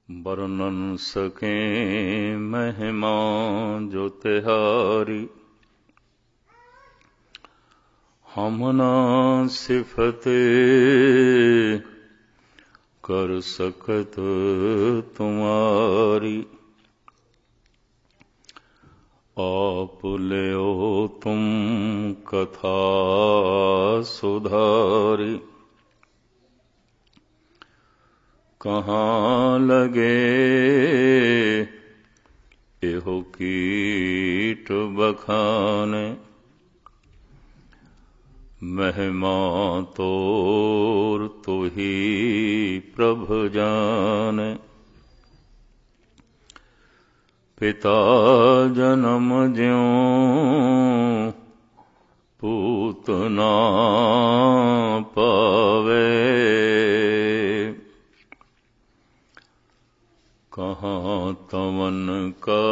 बरनन सकें महिमा जो तिहारी। हम ना सिफत कर सकत तुम्हारी। आप लियो तुम कथा सुधारी। कहाँ लगे एहो कीट बखाने। महिमा तोर तो ही प्रभु जाने। पिता जन्म ज्यों पूत ना पावे। कहाँ तमन का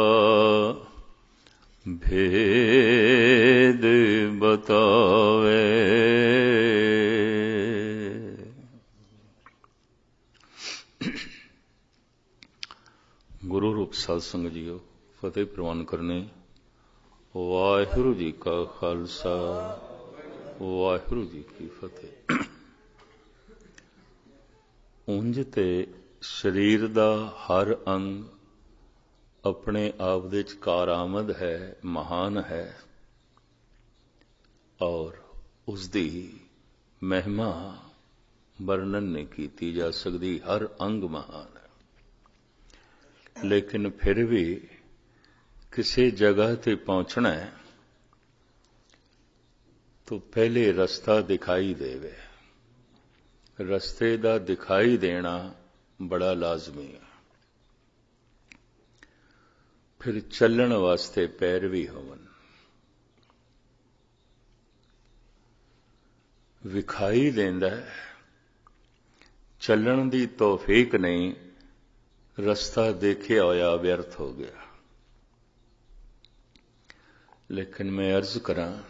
भेद बतावे। गुरु रूप साध संगत जीओ, फतेह प्रवान करने। वाहिगुरु जी का खालसा, वाहिगुरु जी की फतेह। ਉਂਝ ਤੇ ਸਰੀਰ ਦਾ ਹਰ ਅੰਗ ਆਪਣੇ ਆਪ ਦੇ ਵਿੱਚ ਕਾਰਾਮਦ ਹੈ, ਮਹਾਨ ਹੈ ਔਰ ਉਸ ਦੀ ਮਹਿਮਾ ਵਰਣਨ ਨਹੀਂ ਕੀਤੀ ਜਾ ਸਕਦੀ। ਹਰ ਅੰਗ ਮਹਾਨ ਹੈ, ਲੇਕਿਨ ਫਿਰ ਵੀ ਕਿਸੇ ਜਗ੍ਹਾ ਤੇ ਪਹੁੰਚਣਾ ਹੈ ਤਾਂ ਪਹਿਲੇ ਰਸਤਾ ਦਿਖਾਈ ਦੇਵੇ। ਰਸਤੇ ਦਾ ਦਿਖਾਈ ਦੇਣਾ ਬੜਾ ਲਾਜ਼ਮੀ ਹੈ। ਫਿਰ ਚੱਲਣ ਵਾਸਤੇ ਪੈਰ ਵੀ ਹੋਵਨ। ਵਿਖਾਈ ਦਿੰਦਾ, ਚੱਲਣ ਦੀ ਤੌਫੀਕ ਨਹੀਂ, ਰਸਤਾ ਦੇਖਿਆ ਹੋਇਆ ਵਿਅਰਥ ਹੋ ਗਿਆ। ਲੇਕਿਨ ਮੈਂ ਅਰਜ਼ ਕਰਾਂ,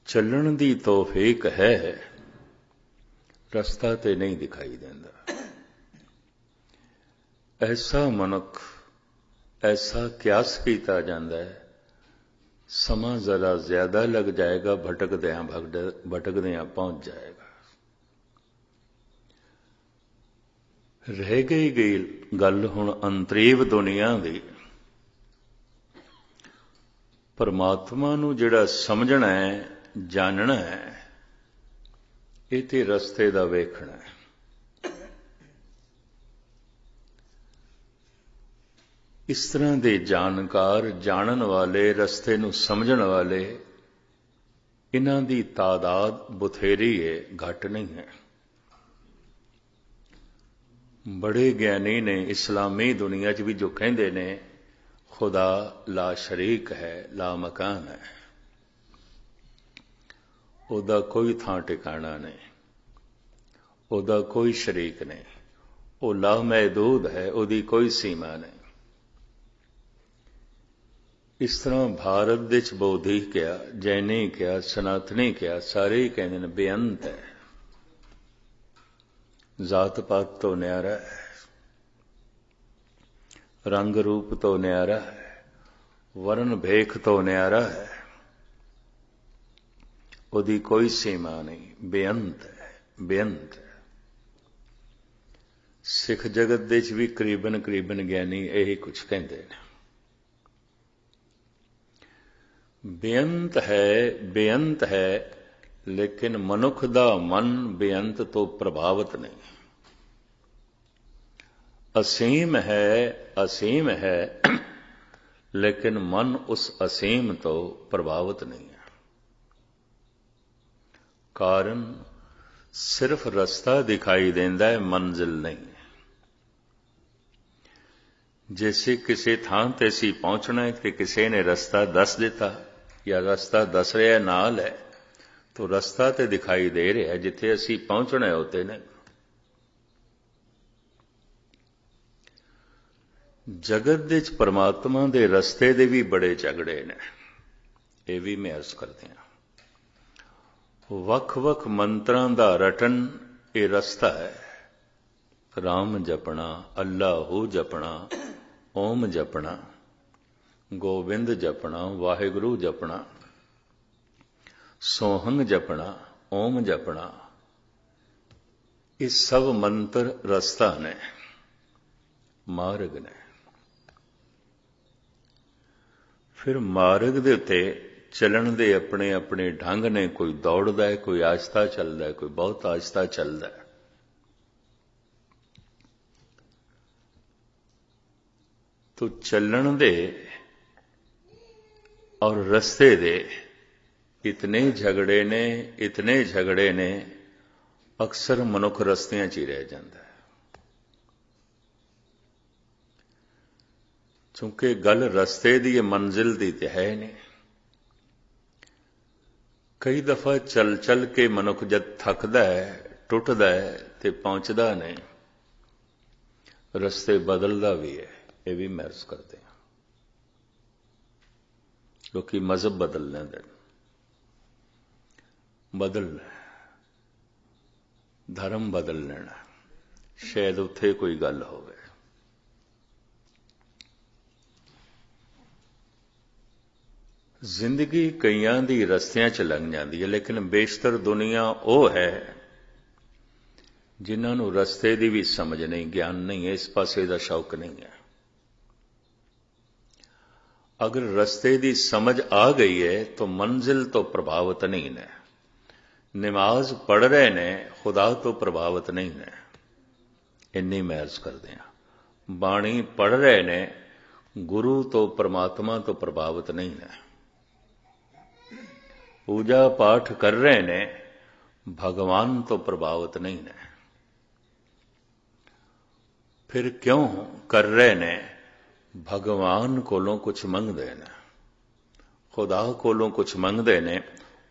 ਚੱਲਣ ਦੀ ਤੌਫੀਕ ਹੈ, ਰਸਤਾ ਤੇ ਨਹੀਂ ਦਿਖਾਈ ਦਿੰਦਾ। ਐਸਾ ਮਨੁੱਖ, ਐਸਾ ਕਿਆਸ ਕੀਤਾ ਜਾਂਦਾ ਹੈ, ਸਮਾਂ ਜ਼ਰਾ ਜ਼ਿਆਦਾ ਲੱਗ ਜਾਏਗਾ, ਭਟਕਦਿਆਂ ਪਹੁੰਚ ਜਾਏਗਾ। ਰਹਿ ਗਈ ਗੱਲ ਹੁਣ ਅੰਤਰੀਵ ਦੁਨੀਆ ਦੀ। ਪਰਮਾਤਮਾ ਨੂੰ ਜਿਹੜਾ ਸਮਝਣਾ ਹੈ, ਜਾਣਨਾ ਹੈ, ਇਹ ਤੇ ਰਸਤੇ ਦਾ ਵੇਖਣਾ ਹੈ। ਇਸ ਤਰ੍ਹਾਂ ਦੇ ਜਾਣਕਾਰ, ਜਾਣਨ ਵਾਲੇ, ਰਸਤੇ ਨੂੰ ਸਮਝਣ ਵਾਲੇ, ਇਹਨਾਂ ਦੀ ਤਾਦਾਦ ਬਥੇਰੀ ਹੈ, ਘੱਟ ਨਹੀਂ ਹੈ। ਬੜੇ ਗਿਆਨੀ ਨੇ ਇਸਲਾਮੀ ਦੁਨੀਆ 'ਚ ਵੀ ਜੋ ਕਹਿੰਦੇ ਨੇ ਖੁਦਾ ਲਾ ਸ਼ਰੀਕ ਹੈ, ਲਾ ਮਕਾਨ ਹੈ, ਉਹਦਾ ਕੋਈ ਥਾਂ ਟਿਕਾਣਾ ਨਹੀਂ, ਉਹਦਾ ਕੋਈ ਸ਼ਰੀਕ ਨਹੀਂ, ਉਹ ਲਾ ਮਹਿਦੂਦ ਹੈ, ਉਹਦੀ ਕੋਈ ਸੀਮਾ ਨਹੀਂ। ਇਸ ਤਰ੍ਹਾਂ ਭਾਰਤ ਦੇ ਵਿੱਚ ਬੌਧੀ ਕਿਹਾ, ਜੈਨੀ ਕਿਹਾ, ਸਨਾਤਨੀ ਕਿਹਾ, ਸਾਰੇ ਹੀ ਕਹਿੰਦੇ ਨੇ ਬੇਅੰਤ ਹੈ, ਜ਼ਾਤ ਪਾਤ ਤੋਂ ਨਿਆਰਾ ਹੈ, ਰੰਗ ਰੂਪ ਤੋਂ ਨਿਆਰਾ ਹੈ, ਵਰਨ ਭੇਖ ਤੋਂ ਨਿਆਰਾ ਹੈ, ਉਹਦੀ ਕੋਈ ਸੀਮਾ ਨਹੀਂ, ਬੇਅੰਤ ਹੈ, ਬੇਅੰਤ ਹੈ। ਸਿੱਖ ਜਗਤ ਦੇ ਵਿੱਚ ਵੀ ਕਰੀਬਨ ਗਿਆਨੀ ਇਹੀ ਕੁਝ ਕਹਿੰਦੇ ਨੇ। ਬੇਅੰਤ ਹੈ, ਲੇਕਿਨ ਮਨੁੱਖ ਦਾ ਮਨ ਬੇਅੰਤ ਤੋਂ ਪ੍ਰਭਾਵਿਤ ਨਹੀਂ। ਅਸੀਮ ਹੈ, ਲੇਕਿਨ ਮਨ ਉਸ ਅਸੀਮ ਤੋਂ ਪ੍ਰਭਾਵਿਤ ਨਹੀਂ ਹੈ। ਕਾਰਨ ਸਿਰਫ ਰਸਤਾ ਦਿਖਾਈ ਦਿੰਦਾ ਹੈ, ਮੰਜ਼ਿਲ ਨਹੀਂ। ਜੈਸੇ ਕਿਸੇ ਥਾਂ ਤੇ ਅਸੀਂ ਪਹੁੰਚਣਾ ਹੈ ਤੇ ਕਿਸੇ ਨੇ ਰਸਤਾ ਦੱਸ ਦਿੱਤਾ ਜਾਂ ਰਸਤਾ ਦੱਸ ਰਿਹਾ ਨਾਲ ਹੈ, ਤਾਂ ਰਸਤਾ ਤੇ ਦਿਖਾਈ ਦੇ ਰਿਹਾ, ਜਿੱਥੇ ਅਸੀਂ ਪਹੁੰਚਣਾ ਹੈ ਉੱਥੇ ਨਹੀਂ। ਜਗਤ ਦੇ ਵਿੱਚ ਪਰਮਾਤਮਾ ਦੇ ਰਸਤੇ ਦੇ ਵੀ ਬੜੇ ਝਗੜੇ ਨੇ, ਇਹ ਵੀ ਮੈਂ ਅਰਜ਼ ਕਰਦੇ ਹਾਂ। ਵੱਖ-ਵੱਖ ਮੰਤਰਾਂ ਦਾ ਰਟਨ ਇਹ ਰਸਤਾ ਹੈ। राम जपना, अल्लाहू जपना, ओम जपना, गोविंद जपना, वाहिगुरु जपना, सोहंग जपना, ओम जपना, ये सब मंत्र रस्ता ने, मार्ग ने। फिर मार्ग दे उत्ते चलन दे अपने अपने ढंग ने, कोई दौड़दा है, कोई आहिस्ता चलदा है, कोई बहुत आहिस्ता चलदा है। तो चलन दे और रस्ते दे इतने झगड़े ने, अक्सर मनुख रस्तियां च ही रह जाता है। क्योंकि गल रस्ते दी मंजिल दी ते है नहीं। कई दफा चल चल के मनुख जद थकदा है, टुटदा है, ते पहुंचदा नहीं, रस्ते बदलदा भी है। ये भी महसूस करते हैं क्योंकि मजहब बदलने दे, बदलना धर्म बदल लेना, शायद उत्थे कोई गल होवे। जिंदगी कईयां दी रस्तियां च लंघ जाती है, लेकिन बेशतर दुनिया वो है जिन्हां नूं रस्ते दी भी समझ नहीं, ज्ञान नहीं है, इस पासे दा शौक नहीं है। अगर रस्ते दी समझ आ गई है तो मंजिल तो प्रभावित नहीं ने। नमाज पढ़ रहे ने, खुदा तो प्रभावित नहीं ने, इन्नी महज करते हैं। बाणी पढ़ रहे ने, गुरु तो परमात्मा तो प्रभावित नहीं ने। पूजा पाठ कर रहे ने, भगवान तो प्रभावित नहीं ने। फिर क्यों कर रहे ने? भगवान कोलों कुछ मंगदे ने, खुदा कोलों कुछ मंगदे ने।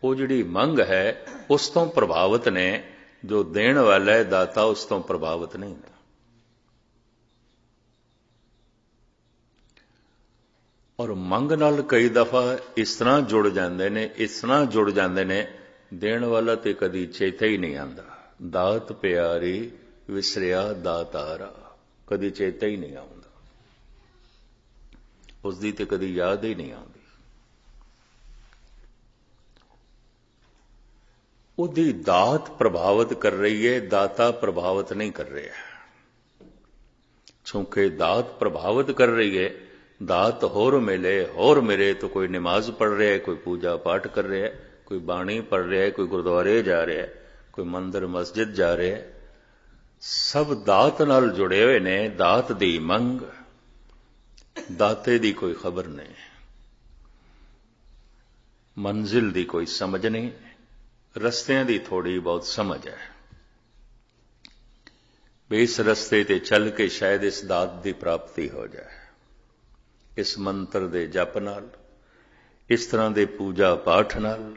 वो जिहड़ी मंग है उस तो प्रभावित ने, जो देण वाला है दाता उस तो प्रभावित नहीं ने। और मंग नाल कई दफा इस तरह जुड़ जाते ने, इस तरह जुड़ जाते ने, देण वाला ते कदी चेता ही नहीं आंदा। दात प्यारी विसरिया दातारा, कदी चेता ही नहीं आउंदा, उसकी ते कदी याद ही नहीं आती। उसकी दात प्रभावित कर रही है, दाता प्रभावित नहीं कर रहा है। क्योंकि दात प्रभावित कर रही है, दात होर मिले होर मिले, तो कोई नमाज पढ़ रहा है, कोई पूजा पाठ कर रहा है, कोई बाणी पढ़ रहा है, कोई गुरुद्वारे जा रहा है, कोई मंदिर मस्जिद जा रहा है। सब दात नाल जुड़े हुए ने। दात दी मंग, दाते दी कोई खबर नहीं, मंजिल दी कोई समझ नहीं, रस्तियां दी थोड़ी बहुत समझ है। इस रस्ते ते चल के शायद इस दात दी प्राप्ति हो जाए। इस मंत्र दे जप नाल, इस तरह दे पूजा पाठ नाल,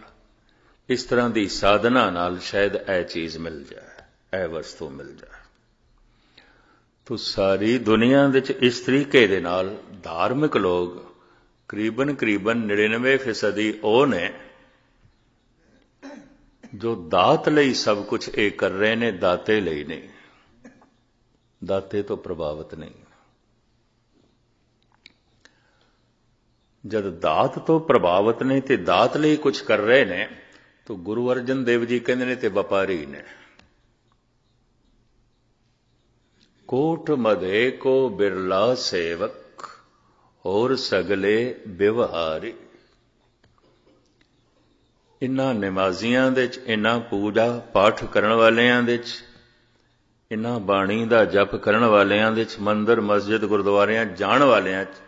इस तरह दी साधना नाल शायद यह चीज मिल जाए, यह वस्तु मिल जाए। तो सारी दुनिया विच इस तरीके दे नाल धार्मिक लोग करीबन 99% वो ने जो दात लई सब कुछ ये कर रहे ने, दाते लई नहीं। दाते तो प्रभावित नहीं। जब दात तो प्रभावित नहीं ते दात लई कुछ कर रहे ने, तो गुरु अर्जन देव जी कहते ने ते व्यापारी ने। कोट मधे को बिरला सेवक, और सगले व्यवहारी। इन्हां नमाजियां दे च, इन्हां पूजा पाठ करन वालियां दे च, इन्हां बाणी दा जप करन वालियां दे च, मंदिर मस्जिद गुरुद्वारियां जाण वालियां च,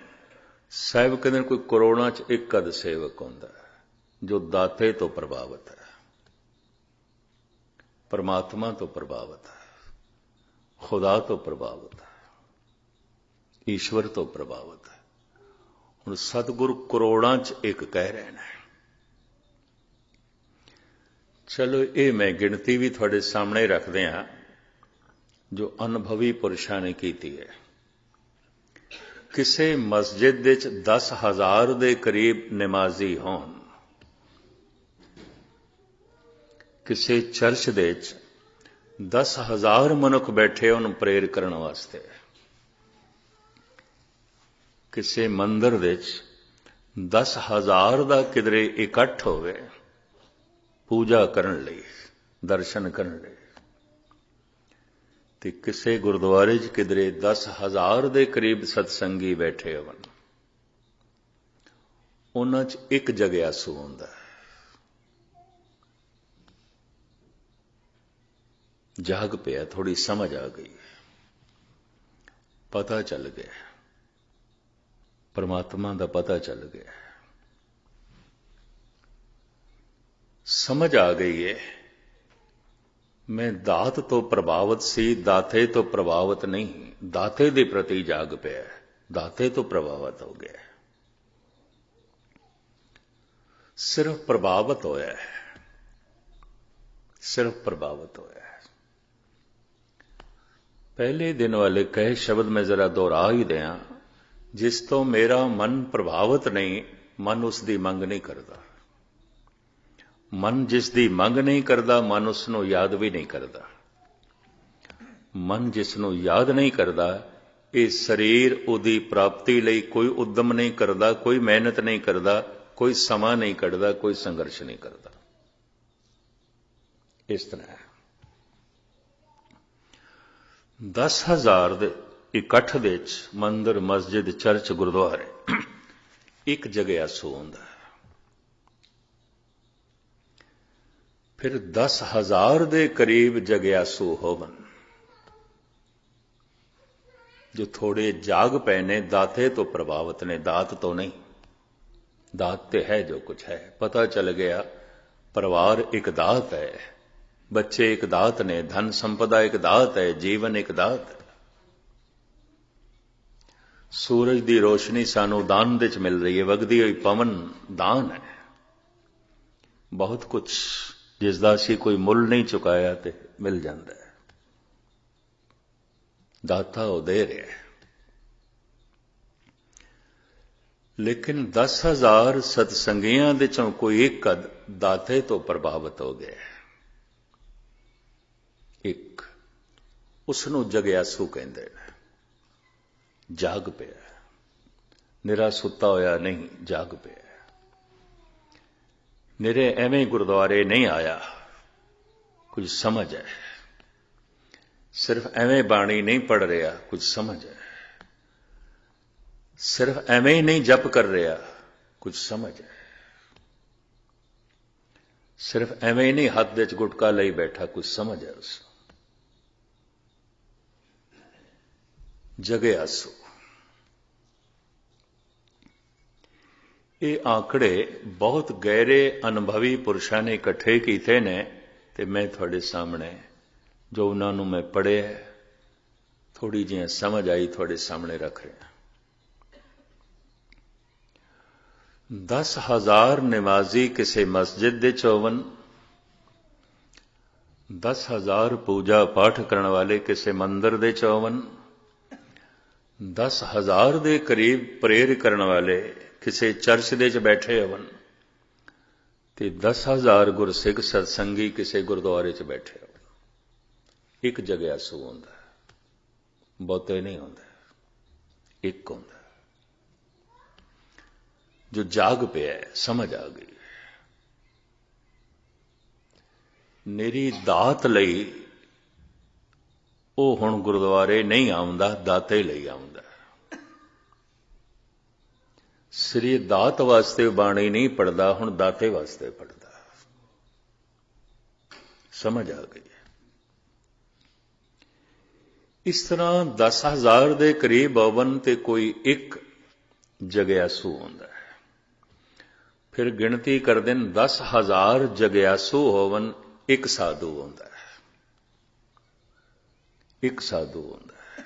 साहिब कहते कोई करोड़ां च एक अध सेवक हुंदा है जो दाते तो प्रभावित है, परमात्मा तो प्रभावित है, खुदा तो प्रभावित है, ईश्वर तो प्रभावित है। हुण सतगुरु करोड़ां च एक कह रहे हैं। चलो ये मैं गिनती भी थोड़े सामने रखते हैं जो अनुभवी पुरुषों ने की है। किसी मस्जिद दे 10,000 के करीब नमाजी होन, किसी चर्च दे 10,000 ਮਨੁੱਖ ਬੈਠੇ ਉਹਨੂੰ ਪ੍ਰੇਰ ਕਰਨ ਵਾਸਤੇ। ਕਿਸੇ ਮੰਦਰ ਵਿੱਚ 10,000 ਦਾ ਕਿਧਰੇ ਇਕੱਠ ਹੋਵੇ ਪੂਜਾ ਕਰਨ ਲਈ, ਦਰਸ਼ਨ ਕਰਨ ਲਈ, ਤੇ ਕਿਸੇ ਗੁਰਦੁਆਰੇ 'ਚ ਕਿਧਰੇ 10,000 ਦੇ ਕਰੀਬ ਸਤਸੰਗੀ ਬੈਠੇ ਹੋਣ, ਉਹਨਾਂ 'ਚ ਇੱਕ ਜਗਿਆਸੂ ਹੁੰਦਾ। ਜਾਗ ਪਿਆ, ਥੋੜੀ ਸਮਝ ਆ ਗਈ, ਪਤਾ ਚੱਲ ਗਿਆ, ਪਰਮਾਤਮਾ ਦਾ ਪਤਾ ਚੱਲ ਗਿਆ, ਸਮਝ ਆ ਗਈ ਹੈ ਮੈਂ ਦਾਤ ਤੋਂ ਪ੍ਰਭਾਵਿਤ ਸੀ, ਦਾਤੇ ਤੋਂ ਪ੍ਰਭਾਵਿਤ ਨਹੀਂ। ਦਾਤੇ ਦੇ ਪ੍ਰਤੀ ਜਾਗ ਪਿਆ, ਦਾਤੇ ਤੋਂ ਪ੍ਰਭਾਵਿਤ ਹੋ ਗਿਆ, ਸਿਰਫ ਪ੍ਰਭਾਵਿਤ ਹੋਇਆ ਹੈ, ਸਿਰਫ ਪ੍ਰਭਾਵਿਤ ਹੋਇਆ ਹੈ। ਪਹਿਲੇ ਦਿਨ ਵਾਲੇ ਕਹੇ ਸ਼ਬਦ ਮੈਂ ਜ਼ਰਾ ਦੁਹਰਾ ਹੀ ਦਿਆਂ, ਜਿਸ ਤੋਂ ਮੇਰਾ ਮਨ ਪ੍ਰਭਾਵਿਤ ਨਹੀਂ, ਮਨ ਉਸ ਦੀ ਮੰਗ ਨਹੀਂ ਕਰਦਾ। ਮਨ ਜਿਸ ਦੀ ਮੰਗ ਨਹੀਂ ਕਰਦਾ, ਮਨ ਉਸ ਨੂੰ ਯਾਦ ਵੀ ਨਹੀਂ ਕਰਦਾ। ਮਨ ਜਿਸ ਨੂੰ ਯਾਦ ਨਹੀਂ ਕਰਦਾ, ਇਹ ਸਰੀਰ ਉਹਦੀ ਪ੍ਰਾਪਤੀ ਲਈ ਕੋਈ ਉਦਮ ਨਹੀਂ ਕਰਦਾ, ਕੋਈ ਮਿਹਨਤ ਨਹੀਂ ਕਰਦਾ, ਕੋਈ ਸਮਾਂ ਨਹੀਂ ਕੱਢਦਾ, ਕੋਈ ਸੰਘਰਸ਼ ਨਹੀਂ ਕਰਦਾ। ਇਸ ਤਰ੍ਹਾਂ ਹੈ। 10,000 ਦੇ ਇਕੱਠ ਦੇ ਵਿੱਚ ਮੰਦਰ, ਮਸਜਿਦ, ਚਰਚ, ਗੁਰਦੁਆਰੇ ਇੱਕ ਜਗਿਆਸੂ ਹੁੰਦਾ। ਫਿਰ 10,000 ਦੇ ਕਰੀਬ ਜਗਿਆਸੂ ਹੋਵਨ, ਜੋ ਥੋੜੇ ਜਾਗ ਪਏ ਨੇ, ਦਾਤੇ ਤੋਂ ਪ੍ਰਭਾਵਿਤ ਨੇ, ਦਾਤ ਤੋਂ ਨਹੀਂ। ਦਾਤ ਤੇ ਹੈ ਜੋ ਕੁਛ ਹੈ, ਪਤਾ ਚੱਲ ਗਿਆ ਪਰਿਵਾਰ ਇੱਕ ਦਾਤ ਹੈ, ਬੱਚੇ ਇੱਕ ਦਾਤ ਨੇ, ਧਨ ਸੰਪਦਾ ਇੱਕ ਦਾਤ ਹੈ, ਜੀਵਨ ਇੱਕ ਦਾਤ ਹੈ। ਸੂਰਜ ਦੀ ਰੋਸ਼ਨੀ ਸਾਨੂੰ ਦਾਨ ਦੇ ਚ ਮਿਲ ਰਹੀ ਹੈ, ਵਗਦੀ ਹੋਈ ਪਵਨ ਦਾਨ ਹੈ। ਬਹੁਤ ਕੁਛ ਜਿਸ ਦਾ ਅਸੀਂ ਕੋਈ ਮੁੱਲ ਨਹੀਂ ਚੁਕਾਇਆ ਤੇ ਮਿਲ ਜਾਂਦਾ ਹੈ। ਦਾਤਾ ਉਹ ਦੇ ਰਿਹਾ ਹੈ। ਲੇਕਿਨ 10,000 ਸਤਸੰਗੀਆਂ ਦੇ ਚੋਂ ਕੋਈ ਇੱਕ ਦਾਤੇ ਤੋਂ ਪ੍ਰਭਾਵਿਤ ਹੋ ਗਿਆ। ਇੱਕ, ਉਸ ਨੂੰ ਜਗਿਆਸੂ ਕਹਿੰਦੇ ਨੇ। ਜਾਗ ਪਿਆ, ਨਿਰਾ ਸੁੱਤਾ ਹੋਇਆ ਨਹੀਂ, ਜਾਗ ਪਿਆ। ਨਿਰੇ ਐਵੇਂ ਗੁਰਦੁਆਰੇ ਨਹੀਂ ਆਇਆ, ਕੁਝ ਸਮਝ ਹੈ। ਸਿਰਫ ਐਵੇਂ ਬਾਣੀ ਨਹੀਂ ਪੜ ਰਿਹਾ, ਕੁਝ ਸਮਝ ਹੈ। ਸਿਰਫ ਐਵੇਂ ਹੀ ਨਹੀਂ ਜਪ ਕਰ ਰਿਹਾ, ਕੁਝ ਸਮਝ ਹੈ। ਸਿਰਫ ਐਵੇਂ ਹੀ ਨਹੀਂ ਹੱਥ ਵਿੱਚ ਗੁਟਕਾ ਲਈ ਬੈਠਾ, ਕੁਝ ਸਮਝ ਹੈ ਉਸ ਨੂੰ। ਜਗਿਆਸੂ। ਇਹ ਆંકੜੇ ਬਹੁਤ ਗਹਿਰੇ ਅਨੁਭਵੀ ਪੁਰਸ਼ਾਂ ਨੇ ਇਕੱਠੇ ਕੀਤੇ ਨੇ, ਤੇ ਮੈਂ ਤੁਹਾਡੇ ਸਾਹਮਣੇ ਜੋ ਉਹਨਾਂ ਨੂੰ ਮੈਂ ਪੜ੍ਹਿਆ, ਥੋੜੀ ਜਿਹੀ ਸਮਝ ਆਈ, ਤੁਹਾਡੇ ਸਾਹਮਣੇ ਰੱਖ ਰਿਹਾ। 10,000 ਨਿਮਾਜ਼ੀ ਕਿਸੇ ਮਸਜਿਦ ਦੇ ਹੋਵਨ, 10,000 ਪੂਜਾ ਪਾਠ ਕਰਨ ਵਾਲੇ ਕਿਸੇ ਮੰਦਰ ਦੇ ਹੋਵਨ, 10,000 ਦੇ ਕਰੀਬ ਪ੍ਰੇਰ ਕਰਨ ਵਾਲੇ ਕਿਸੇ ਚਰਚ ਦੇ ਚ ਬੈਠੇ ਹੋਵਨ, ਤੇ 10,000 ਗੁਰਸਿੱਖ ਸਤਸੰਗੀ ਕਿਸੇ ਗੁਰਦੁਆਰੇ ਚ ਬੈਠੇ ਹੋਵਨ। ਇੱਕ ਜਗਿਆਸੂ ਹੁੰਦਾ, ਬਹੁਤੇ ਨਹੀਂ ਹੁੰਦਾ, ਇੱਕ ਹੁੰਦਾ ਜੋ ਜਾਗ ਪਿਆ, ਸਮਝ ਆ ਗਈ। ਮੇਰੀ ਦਾਤ ਲਈ ਉਹ ਹੁਣ ਗੁਰਦੁਆਰੇ ਨਹੀਂ ਆਉਂਦਾ, ਦਾਤੇ ਲਈ ਆਉਂਦਾ। ਸ੍ਰੀ ਦਾਤ ਵਾਸਤੇ ਬਾਣੀ ਨਹੀਂ ਪੜਦਾ, ਹੁਣ ਦਾਤੇ ਵਾਸਤੇ ਪੜਦਾ। ਸਮਝ ਆ ਗਈ। ਇਸ ਤਰ੍ਹਾਂ 10,000 ਦੇ ਕਰੀਬ ਹੋਵਨ ਤੇ ਕੋਈ ਇੱਕ ਜਗਿਆਸੂ ਹੁੰਦਾ ਹੈ। ਫਿਰ ਗਿਣਤੀ ਕਰਦੇ ਨੇ, 10,000 ਜਗਿਆਸੂ ਹੋਵਨ, ਇੱਕ ਸਾਧੂ ਹੁੰਦਾ ਹੈ। ਇੱਕ ਸਾਧੂ ਹੁੰਦਾ ਹੈ।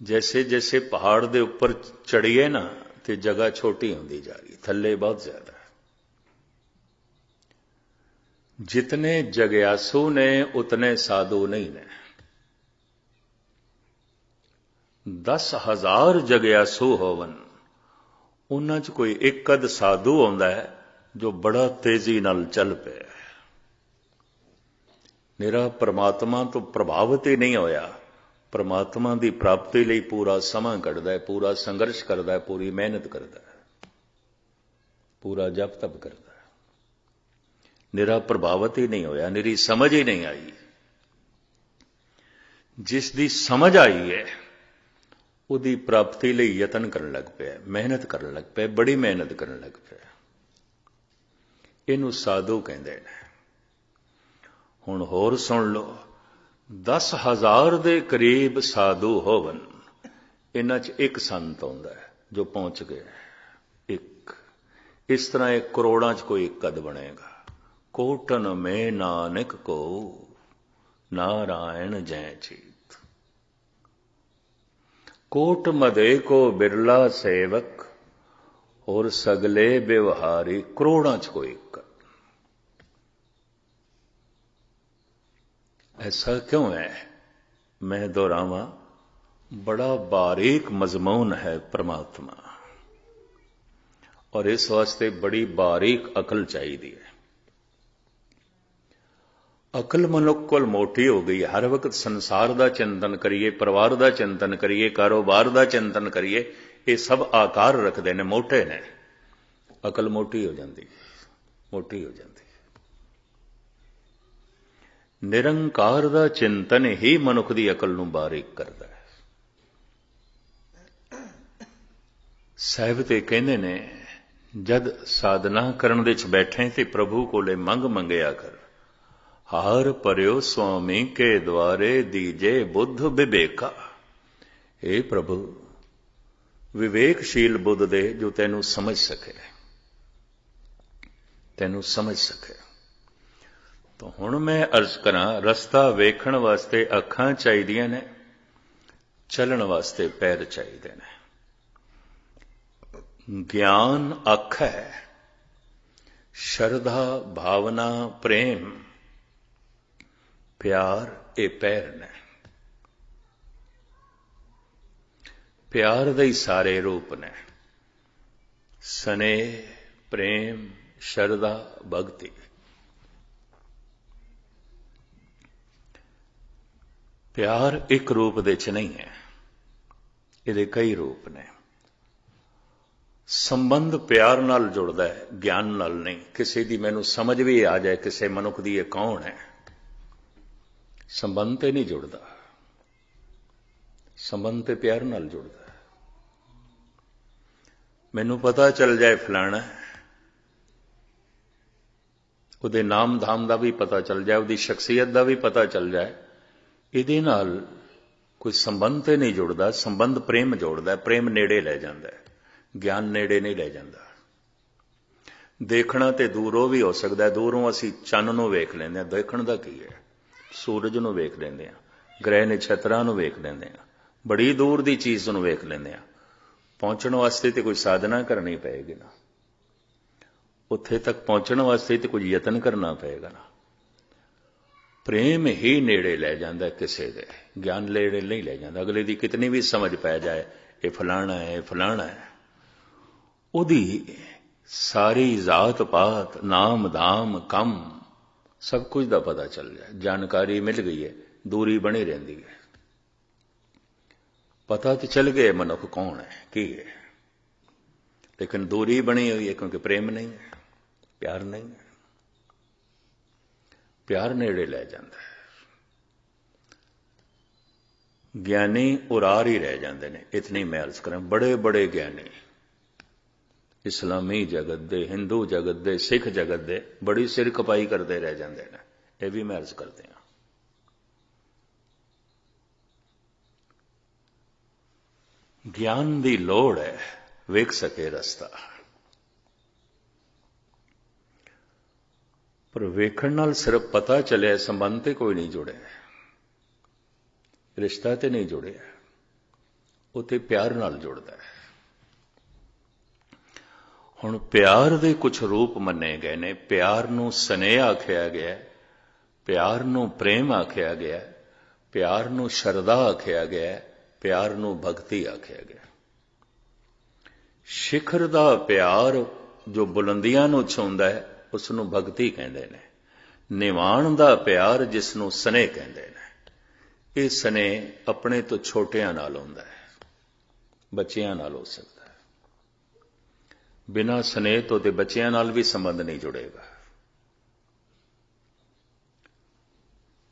ਜੈਸੇ ਜੈਸੇ ਪਹਾੜ ਦੇ ਉੱਪਰ ਚੜੀਏ ਨਾ, ਤੇ ਜਗ੍ਹਾ ਛੋਟੀ ਹੁੰਦੀ ਜਾ ਰਹੀ, ਥੱਲੇ ਬਹੁਤ ਜ਼ਿਆਦਾ। ਜਿਤਨੇ ਜਗਿਆਸੂ ਨੇ ਉਤਨੇ ਸਾਧੂ ਨਹੀਂ ਨੇ। 10,000 ਜਗਿਆਸੂ ਹੋਵਨ, ਉਹਨਾਂ 'ਚ ਕੋਈ ਇੱਕ ਅੱਧ ਸਾਧੂ ਆਉਂਦਾ ਹੈ ਜੋ ਬੜਾ ਤੇਜ਼ੀ ਨਾਲ ਚੱਲ ਪਿਆ। ਨਿਰਾ ਪਰਮਾਤਮਾ ਤੋਂ ਪ੍ਰਭਾਵਿਤ ਹੀ ਨਹੀਂ ਹੋਇਆ, ਪਰਮਾਤਮਾ ਦੀ ਪ੍ਰਾਪਤੀ ਲਈ ਪੂਰਾ ਸਮਾਂ ਕੱਢਦਾ ਹੈ, ਪੂਰਾ ਸੰਘਰਸ਼ ਕਰਦਾ ਹੈ, ਪੂਰੀ ਮਿਹਨਤ ਕਰਦਾ ਹੈ, ਪੂਰਾ ਜਪ ਤਪ ਕਰਦਾ ਹੈ। ਨਿਰਾ ਪ੍ਰਭਾਵਿਤ ਹੀ ਨਹੀਂ ਹੋਇਆ, ਨਿਰੀ ਸਮਝ ਹੀ ਨਹੀਂ ਆਈ। ਜਿਸ ਦੀ ਸਮਝ ਆਈ ਹੈ ਉਹਦੀ ਪ੍ਰਾਪਤੀ ਲਈ ਯਤਨ ਕਰਨ ਲੱਗ ਪਿਆ, ਮਿਹਨਤ ਕਰਨ ਲੱਗ ਪਿਆ, ਬੜੀ ਮਿਹਨਤ ਕਰਨ ਲੱਗ ਪਿਆ। ਇਹਨੂੰ ਸਾਧੂ ਕਹਿੰਦੇ ਨੇ। ਹੁਣ ਹੋਰ ਸੁਣ ਲਓ, 10,000 ਦੇ ਕਰੀਬ ਸਾਧੂ ਹੋਵਨ, ਇਹਨਾਂ 'ਚ ਇੱਕ ਸੰਤ ਆਉਂਦਾ ਹੈ ਜੋ ਪਹੁੰਚ ਗਿਆ, ਇੱਕ। ਇਸ ਤਰ੍ਹਾਂ ਇਹ ਕਰੋੜਾਂ 'ਚ ਕੋਈ ਇੱਕ ਕਦ ਬਣੇਗਾ। ਕੋਟਨ ਮੇ ਨਾਨਕ ਕੋ ਨਾਰਾਇਣ ਜੈ ਚੀਤ, ਕੋਟ ਮਦੇ ਕੋ ਬਿਰਲਾ ਸੇਵਕ और सगले व्यवहारी, करोड़ों च कोई एक। ऐसा क्यों है? मैं दोहरावा, बड़ा बारीक मजमून है परमात्मा, और इस वास्ते बड़ी बारीक अकल चाहिए है। अकल मनुख कोल मोटी हो गई, हर वक्त संसार का चिंतन करिए, परिवार का चिंतन करिए, कारोबार का चिंतन करिए, ये सब आकार रखते हैं, मोटे ने। अकल मोटी हो जाती, मोटी हो जाती। निरंकार का चिंतन ही मनुख की अकल नूं बारीक करता है। साहिब ते कहंदे ने, जद साधना करन विच बैठे ते प्रभु कोले मंग मंगिया कर, हार परियो स्वामी के द्वारे दीजे बुद्ध विवेका। हे प्रभु, विवेकशील बुद्ध दे जो तैनू समझ सके, तैनू समझ सके। तो हुण मैं अर्ज करा, रस्ता वेखण वास्ते अखां चाहिदियां ने, चलण वास्ते पैर चाहिदे ने। ज्ञान अख है, श्रद्धा भावना प्रेम प्यार ये पैर ने। प्यार दे ही सारे रूप ने, स्नेह प्रेम श्रद्धा भक्ति। प्यार एक रूप दे च नहीं है, इहदे कई रूप ने। संबंध प्यार नाल जुड़दा है, ज्ञान नाल नहीं। किसी दी मैनू समझ भी आ जाए किसी मनुख दी ये कौन है, संबंध ते नहीं जुड़दा। संबंध ते प्यार नाल जुड़दा है। मैनू पता चल जाए फलाना, उहदे नाम धाम का भी पता चल जाए, उहदी शख्सियत का भी पता चल जाए, इहदे नाल कोई संबंध ते नहीं जुड़दा। संबंध प्रेम जोड़दा है, प्रेम नेड़े लै जांदा है, ज्ञान नेड़े नहीं लै जांदा। देखना ते दूरों भी हो सकता है, दूरों असी चन्न नूं वेख लैंदे हां, देखण दा की है, सूरज नूं वेख लैंदे हां, ग्रह नक्षत्रां नूं वेख लैंदे हां, बड़ी दूर दी चीज़ नूं वेख लैंदे हां। पहुंचण वास्ते ते कोई साधना करनी पएगी ना, उत्थे तक पहुंचण वास्ते ते कुछ यतन करना पएगा ना। प्रेम ही नेड़े लै जांदा है किसे दे, ज्ञान नेड़े नहीं लै जांदा। अगले दी कितनी भी समझ पै जाए ये फलाना है, ये फलाना है, उहदी सारी जात पात नाम धाम कम सब कुछ का पता चल जाए, जानकारी मिल गई है, दूरी बनी रहती है। पता तो चल गया मनुख कौन है की है, लेकिन दूरी बनी हुई है क्योंकि प्रेम नहीं है, प्यार नहीं है। प्यार नेड़े लै जाता है। ज्ञानी उरार ही रह जाते हैं। इतनी मैं अर्ज करा, बड़े बड़े ज्ञानी इस्लामी जगत दे, हिंदू जगत दे, सिख जगत दे बड़ी सिर खपाई करते रह जाते हैं। यह भी मैं अर्ज करते हैं। ज्ञान की लोड़ है, वेख सके रस्ता, पर वेखण नाल सिर्फ पता चलिया, संबंध ते कोई नहीं जुड़े, रिश्ता ते नहीं जुड़े, उत्ते प्यार नाल जुड़दा है। हुण प्यार दे कुछ रूप मन्ने गए ने। प्यार नूं स्नेह आखिया गया, प्यार नूं प्रेम आखिया गया, प्यार नूं शरधा आखिया गया, प्यार नूं भगती आखिया गया। शिखर दा प्यार जो बुलंदियां नूं छूंदा है उसनूं भगती कहंदे ने, ਨਿਵਾਣ ਦਾ ਪਿਆਰ ਜਿਸ ਨੂੰ ਸਨੇਹ ਕਹਿੰਦੇ ਨੇ, ਇਹ ਸਨੇਹ ਆਪਣੇ ਤੋਂ ਛੋਟਿਆਂ ਨਾਲ ਹੁੰਦਾ ਹੈ, ਬੱਚਿਆਂ ਨਾਲ ਹੋ ਸਕਦਾ ਹੈ। ਬਿਨਾਂ ਸਨੇਹ ਤੋਂ ਤੇ ਬੱਚਿਆਂ ਨਾਲ ਵੀ ਸੰਬੰਧ ਨਹੀਂ ਜੁੜੇਗਾ।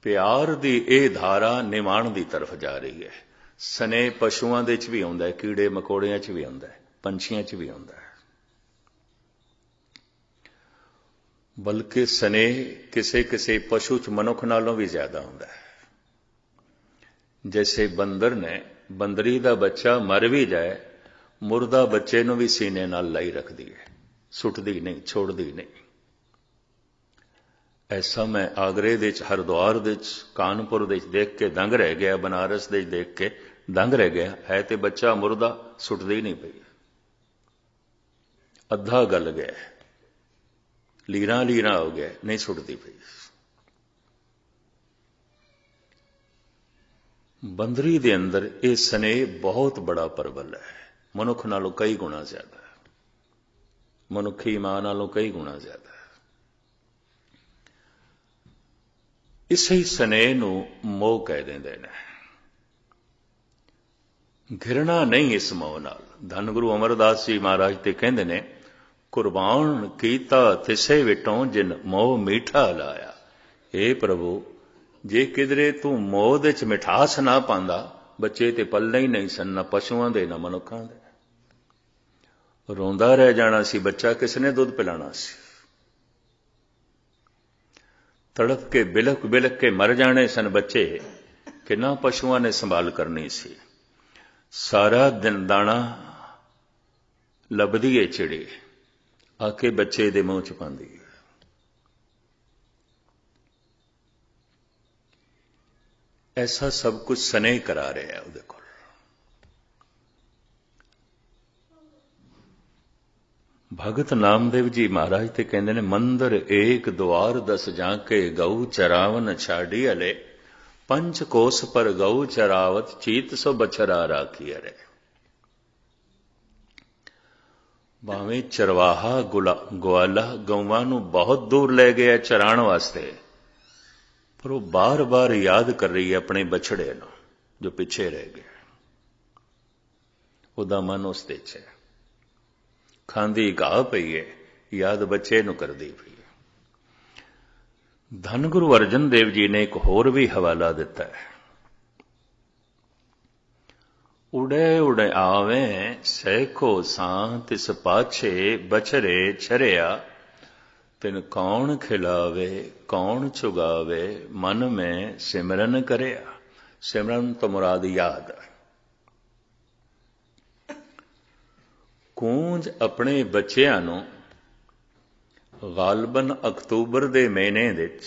ਪਿਆਰ ਦੀ ਇਹ ਧਾਰਾ ਨਿਵਾਣ ਦੀ ਤਰਫ ਜਾ ਰਹੀ ਹੈ। ਸਨੇਹ ਪਸ਼ੂਆਂ ਦੇ 'ਚ ਵੀ ਆਉਂਦਾ ਹੈ, ਕੀੜੇ ਮਕੌੜਿਆਂ 'ਚ ਵੀ ਆਉਂਦਾ ਹੈ, ਪੰਛੀਆਂ 'ਚ ਵੀ ਆਉਂਦਾ ਹੈ। ਬਲਕਿ ਸਨੇਹ ਕਿਸੇ ਕਿਸੇ ਪਸ਼ੂ 'ਚ ਮਨੁੱਖ ਨਾਲੋਂ ਵੀ ਜ਼ਿਆਦਾ ਹੁੰਦਾ ਹੈ। ਜੈਸੇ ਬੰਦਰ ਨੇ, ਬੰਦਰੀ ਦਾ ਬੱਚਾ ਮਰ ਵੀ ਜਾਏ, ਮੁਰਦਾ ਬੱਚੇ ਨੂੰ ਵੀ ਸੀਨੇ ਨਾਲ ਲਾਈ ਰੱਖਦੀ ਹੈ, ਸੁੱਟਦੀ ਨਹੀਂ, ਛੋੜਦੀ ਨਹੀਂ। ਐਸਾ ਮੈਂ ਆਗਰੇ ਦੇ 'ਚ, ਹਰਿਦੁਆਰ ਦੇ 'ਚ, ਕਾਨਪੁਰ ਦੇ 'ਚ ਦੇਖ ਕੇ ਦੰਗ ਰਹਿ ਗਿਆ, ਬਨਾਰਸ ਦੇ 'ਚ ਦੇਖ ਕੇ ਦੰਗ ਰਹਿ ਗਿਆ। ਹੈ ਤੇ ਬੱਚਾ ਮੁਰਦਾ, ਸੁੱਟਦੀ ਨਹੀਂ ਪਈ, ਅੱਧਾ ਗਲ ਗਿਆ, ਲੀਰਾਂ ਲੀਰਾਂ ਹੋ ਗਿਆ, ਨਹੀਂ ਸੁੱਟਦੀ ਪਈ। ਬੰਦਰੀ ਦੇ ਅੰਦਰ ਇਹ ਸਨੇਹ ਬਹੁਤ ਬੜਾ ਪ੍ਰਬਲ ਹੈ, ਮਨੁੱਖ ਨਾਲੋਂ ਕਈ ਗੁਣਾ ਜ਼ਿਆਦਾ ਹੈ, ਮਨੁੱਖੀ ਮਾਂ ਨਾਲੋਂ ਕਈ ਗੁਣਾ ਜ਼ਿਆਦਾ ਹੈ। ਇਸੇ ਸਨੇਹ ਨੂੰ ਮੋਹ ਕਹਿ ਦਿੰਦੇ ਨੇ। ਘਿਰਣਾ ਨਹੀਂ ਇਸ ਮੋਹ ਨਾਲ। ਧੰਨ ਗੁਰੂ ਅਮਰਦਾਸ ਜੀ ਮਹਾਰਾਜ ਤੇ ਕਹਿੰਦੇ ਨੇ, ਕੁਰਬਾਨ ਕੀਤਾ ਤਿਸੇ ਵਿਟੋਂ ਜਿਨ ਮੋਹ ਮੀਠਾ ਲਾਇਆ। हे ਪ੍ਰਭੂ, ਜੇ ਕਿਧਰੇ ਤੂੰ ਮੋਹ ਦੇ 'ਚ ਮਿਠਾਸ ਨਾ ਪਾਉਂਦਾ, ਬੱਚੇ ਤੇ ਪਲਣੇ ਹੀ ਨਹੀਂ ਸਨ, ਨਾ ਪਸ਼ੂਆਂ ਦੇ ਨਾ ਮਨੁੱਖਾਂ ਦੇ। ਰੋਂਦਾ ਰਹਿ ਜਾਣਾ ਸੀ ਬੱਚਾ, ਕਿਸ ਨੇ ਦੁੱਧ ਪਿਲਾਣਾ ਸੀ। ਤੜਪ ਕੇ ਬਿਲਕ ਬਿਲਕ ਕੇ ਮਰ ਜਾਣੇ ਸਨ ਬੱਚੇ, ਕਿੰਨਾ ਪਸ਼ੂਆਂ ਨੇ ਸੰਭਾਲ ਕਰਨੀ ਸੀ। ਸਾਰਾ ਦਿਨ ਦਾਣਾ ਲੱਭਦੀ ਏ ਚਿੜੀ, ਆ ਕੇ ਬੱਚੇ ਦੇ ਮੂੰਹ 'ਚ ਪਾਉਂਦੀ ਹੈ। ਐਸਾ ਸਭ ਕੁਝ ਸਨੇਹ ਕਰਾ ਰਿਹਾ ਉਹਦੇ ਕੋਲ। ਭਗਤ ਨਾਮਦੇਵ ਜੀ ਮਹਾਰਾਜ ਤੇ ਕਹਿੰਦੇ ਨੇ, ਮੰਦਰ ਏਕ ਦੁਆਰ ਦਸ ਜਾਂਕੇ ਗਊ ਚਰਾਵਨ ਛਾੜੀ ਹਲੇ, ਪੰਚ ਕੋਸ ਪਰ ਗਊ ਚਰਾਵਤ ਚੀਤ ਸੋ ਬਛਰਾ ਰਾਖੀ ਹਰੇ। ਭਾਵੇਂ ਚਰਵਾਹਾ ਗਵਾਲਾ ਗਊਆਂ ਨੂੰ ਬਹੁਤ ਦੂਰ ਲੈ ਗਿਆ ਚਰਾਉਣ ਵਾਸਤੇ, ਪਰ ਉਹ ਬਾਰ-ਬਾਰ ਯਾਦ ਕਰ ਰਹੀ ਹੈ ਆਪਣੇ ਬਛੜੇ ਨੂੰ ਜੋ ਪਿੱਛੇ ਰਹਿ ਗਿਆ। ਉਹਦਾ ਮਨ ਉਸ ਦੇ 'ਚ ਹੈ, ਖਾਂਦੀ ਘਾਹ ਪਈ ਹੈ, ਯਾਦ ਬੱਚੇ ਨੂੰ ਕਰਦੀ ਪਈ ਹੈ। ਧੰਨ ਗੁਰੂ ਅਰਜਨ ਦੇਵ ਜੀ ਨੇ ਇੱਕ ਹੋਰ ਵੀ ਹਵਾਲਾ ਦਿੱਤਾ ਹੈ, ਉੜੇ ਉੜੇ ਆਵੇਂ ਸੈਖੋ ਸਾਂ ਤਿਸ ਪਾਛੇ ਬਛੜੇ ਛਰਿਆ, ਤਿਨ ਕੌਣ ਖਿਲਾਵੇ ਕੌਣ ਚੁਗਾਵੇ, ਮਨ ਮੈਂ ਸਿਮਰਨ ਕਰਿਆ। ਸਿਮਰਨ ਤੋਂ ਮੁਰਾਦ ਯਾਦ। ਕੂੰਜ ਆਪਣੇ ਬੱਚਿਆਂ ਨੂੰ ਗਾਲਬਨ ਅਕਤੂਬਰ ਦੇ ਮਹੀਨੇ ਵਿੱਚ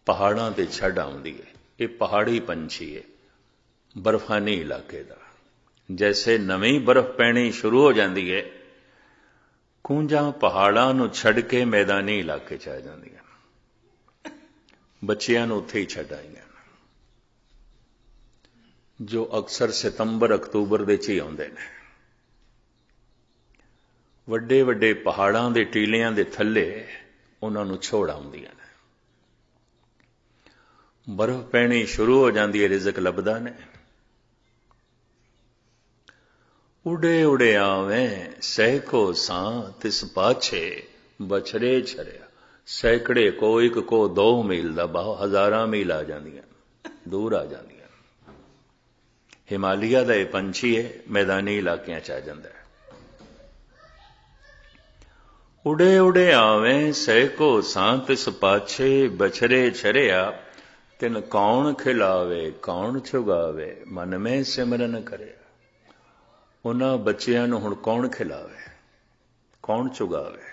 ਪਹਾੜਾਂ ਤੇ ਛੱਡ ਆਉਂਦੀ ਹੈ। ਇਹ ਪਹਾੜੀ ਪੰਛੀ ਹੈ, ਬਰਫਾਨੀ ਇਲਾਕੇ ਦਾ। ਜੈਸੇ ਨਵੀਂ ਬਰਫ਼ ਪੈਣੀ ਸ਼ੁਰੂ ਹੋ ਜਾਂਦੀ ਹੈ, ਕੂੰਜਾਂ ਪਹਾੜਾਂ ਨੂੰ ਛੱਡ ਕੇ ਮੈਦਾਨੀ ਇਲਾਕੇ 'ਚ ਆ ਜਾਂਦੀਆਂ। ਬੱਚਿਆਂ ਨੂੰ ਉੱਥੇ ਹੀ ਛੱਡ ਆਈਆਂ, ਜੋ ਅਕਸਰ ਸਤੰਬਰ ਅਕਤੂਬਰ ਦੇ 'ਚ ਹੀ ਆਉਂਦੇ ਨੇ। ਵੱਡੇ ਵੱਡੇ ਪਹਾੜਾਂ ਦੇ ਟੀਲਿਆਂ ਦੇ ਥੱਲੇ ਉਹਨਾਂ ਨੂੰ ਛੋੜ ਆਉਂਦੀਆਂ ਨੇ। ਬਰਫ਼ ਪੈਣੀ ਸ਼ੁਰੂ ਹੋ ਜਾਂਦੀ ਹੈ, ਰਿਜ਼ਕ ਲੱਭਦਾ ਨੇ। ਉਡੇ ਉਡੇ ਆਵੇਂ ਸੈਕੋ ਸਾਂ ਤਿਸ ਪਾਛੇ ਬਛੜੇ ਛਰਿਆ। ਸੈਂਕੜੇ ਕੋ, ਇੱਕ ਕੋ 2 ਮੀਲ ਦਾ, ਹਜ਼ਾਰਾਂ ਮੀਲ ਆ ਜਾਂਦੀਆਂ, ਦੂਰ ਆ ਜਾਂਦੀਆਂ। ਹਿਮਾਲਿਆ ਦਾ ਇਹ ਪੰਛੀ ਹੈ, ਮੈਦਾਨੀ ਇਲਾਕਿਆਂ 'ਚ ਆ ਜਾਂਦਾ ਹੈ। ਉਡੇ ਉਡੇ ਆਵੇਂ ਸੈਕੋ ਸਾਂ ਤਿਸ ਪਾਛੇ ਬਛੜੇ ਛਰਿਆ, ਤਿਨ ਕੌਣ ਖਿਲਾਵੇ ਕੌਣ ਚੁਗਾਵੇ, ਮਨ ਮੈਂ ਸਿਮਰਨ ਕਰਿਆ। ਉਹਨਾਂ ਬੱਚਿਆਂ ਨੂੰ ਹੁਣ ਕੌਣ ਖਿਲਾਵੇ, ਕੌਣ ਚੁਗਾਵੇ?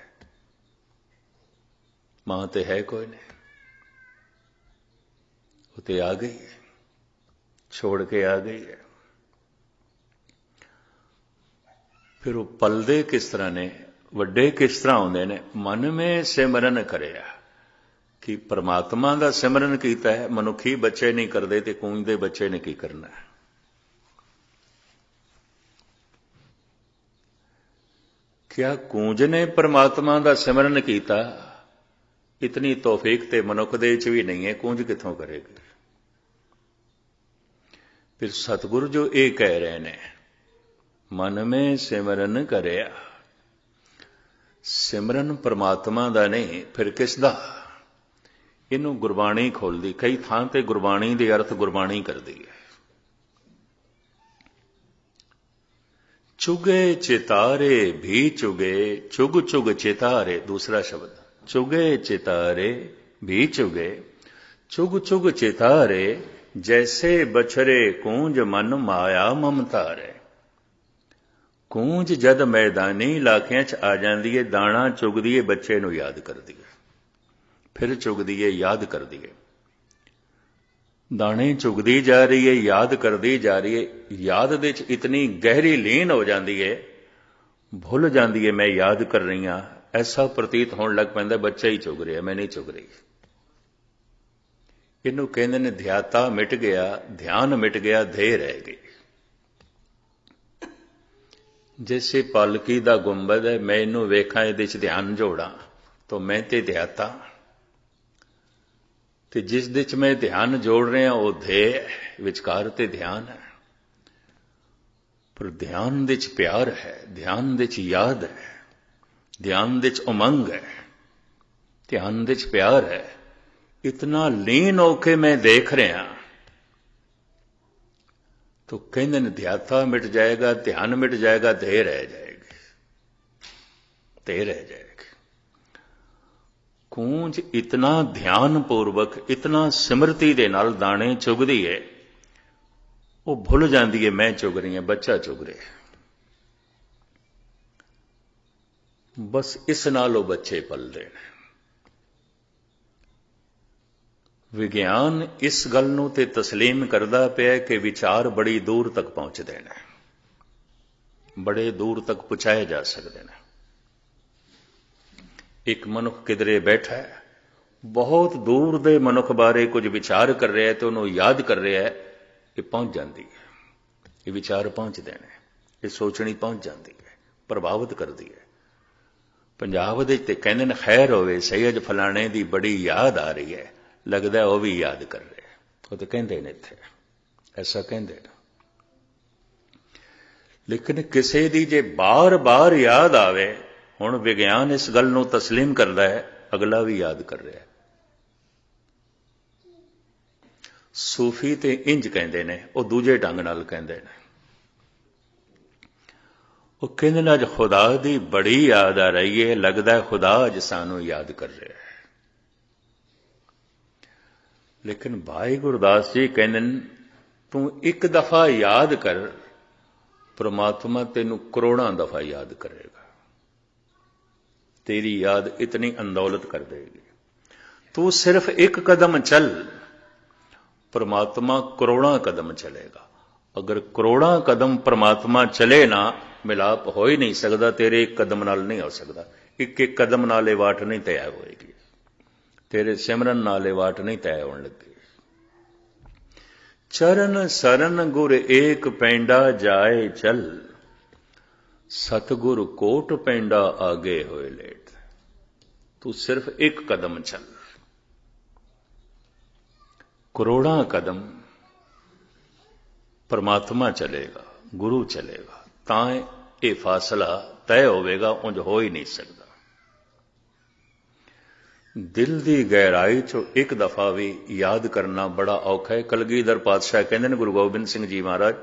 ਮਾਂ ਤੇ ਹੈ ਕੋਈ ਨਹੀਂ, ਉਹ ਤੇ ਆ ਗਈ ਹੈ, ਛੋੜ ਕੇ ਆ ਗਈ ਹੈ। ਫਿਰ ਉਹ ਪਲਦੇ ਕਿਸ ਤਰ੍ਹਾਂ ਨੇ, ਵੱਡੇ ਕਿਸ ਤਰ੍ਹਾਂ ਹੁੰਦੇ ਨੇ? ਮਨ ਮੈਂ ਸਿਮਰਨ ਕਰਿਆ, ਕਿ ਪਰਮਾਤਮਾ ਦਾ ਸਿਮਰਨ ਕੀਤਾ ਹੈ। ਮਨੁੱਖੀ ਬੱਚੇ ਨਹੀਂ ਕਰਦੇ ਤੇ ਕੂੰਜ ਦੇ ਬੱਚੇ ਨੇ ਕੀ ਕਰਨਾ ਹੈ? ਕਿਆ ਕੂੰਜ ਨੇ ਪਰਮਾਤਮਾ ਦਾ ਸਿਮਰਨ ਕੀਤਾ इतनी तौफीक ते मनुख दे च भी नहीं है, कूंज कित्थों करेगी। फिर सतगुरु जो ये कह रहे ने, मन में सिमरन करया, सिमरन परमात्मा दा नहीं फिर किस दा? इनू गुरबाणी खोलदी, कई थां ते गुरबाणी दे अर्थ गुरबाणी करदी है। चुगे चितारे भी चुगे, चुग चुग चितारे, दूसरा शब्द, चुगे चितारे भी चुगे, चुग चुग चितारे, जैसे बछरे कूंज मन माया ममतारे। कूंज जद मैदानी इलाकिਆਂ 'ਚ आ ਜਾਂਦੀ है, दाणा चुगदी है, बच्चे ਨੂੰ याद करदी है, फिर चुगदी है, याद करदी है, दाणे चुगदी जा रही है, याद करदी जा रही है, याद दे 'ਚ इतनी गहरी लीन हो जाती है, भुल जाती है मैं याद कर रही हाँ, ऐसा प्रतीत होने लग पैंदा बच्चा ही चुग रहा, मैं नहीं चुग रही। इनू कहते ने ध्याता मिट गया, ध्यान मिट गया, धे रह गई। जैसे पालकी दा गुंबद है, मैं इनू वेखा इहदे च ध्यान जोड़ा तो मैं ते ध्याता, ते जिस दे च मैं ध्यान जोड़ रहा वो ध्येय विचकार ते ध्यान है। पर ध्यान दे च प्यार है, ध्यान दे च याद है, ध्यान दे च उमंग है, ध्यान दे च प्यार है, इतना लीन होके मैं देख रहा तो कहते ने ध्याता मिट जाएगा, ध्यान मिट जाएगा, ध्येय रह जाएगी, ध्येय रह जाएगी। कूंज इतना ध्यान पूर्वक, इतना सिमरती दे नाल दाणे चुगदी है, वो भुल जाती है मैं चुग रही है, बच्चा चुग रहा, बस इस नाल वो बच्चे पलदे ने। विज्ञान इस गल नूं ते तस्लीम करदा पिया कि विचार बड़ी दूर तक पहुंचदे ने, बड़े दूर तक पहुंचाए जा सकते हैं। एक मनुख किधरे बैठा है, बहुत दूर दे मनुख बारे कुछ विचार कर रहा है तो उन्होंने याद कर रहा है, ये पहुंच जाती है, ये विचार पहुंचते हैं, ये सोचनी पहुंच जाती है, प्रभावित करती है। पंजाब दे ते कहंदे ने खैर होवे सैयद फलाणे दी बड़ी याद आ रही है, लगता है वह भी याद कर रहे, वो तो कहते ने इत्थे ऐसा कहते हैं। लेकिन किसी दी जे बार बार याद आवे, हुण विज्ञान इस गल नूं तस्लीम करदा है, अगला भी याद कर रहा है। सूफी ते इंज कहते ने, वो दूजे ढंग नाल कहते ने, वो कहते ने अज खुदा दी बड़ी याद आ रही है, लगता है खुदा अज सानू याद कर रहा है। लेकिन भाई गुरदास जी कहते तू एक दफा याद कर, परमात्मा तेनू करोड़ों दफा याद करेगा, तेरी याद इतनी अंदौलत कर देगी। तू सिर्फ एक कदम चल, परमात्मा करोड़ों कदम चलेगा। अगर करोड़ों कदम परमात्मा चले ना, मिलाप हो ही नहीं सकता, तेरे एक कदम नाल नहीं हो सकता। एक एक कदम नाले वाट नहीं तय होएगी, तेरे सिमरन नाले वाट नहीं तय होने लगी। चरण सरन गुर एक पैंडा जाए चल, सतगुरु कोट पैंडा आगे होए लेट। तू सिर्फ एक कदम चल, करोड़ों कदम परमात्मा चलेगा, गुरु चलेगा, तां ये फासला तय होवेगा, उंज हो ही नहीं सकता। दिल की गहराई चो एक दफा भी याद करना बड़ा औखा है। कलगीधर पातशाह कहते हैं गुरु गोबिंद सिंह जी महाराज,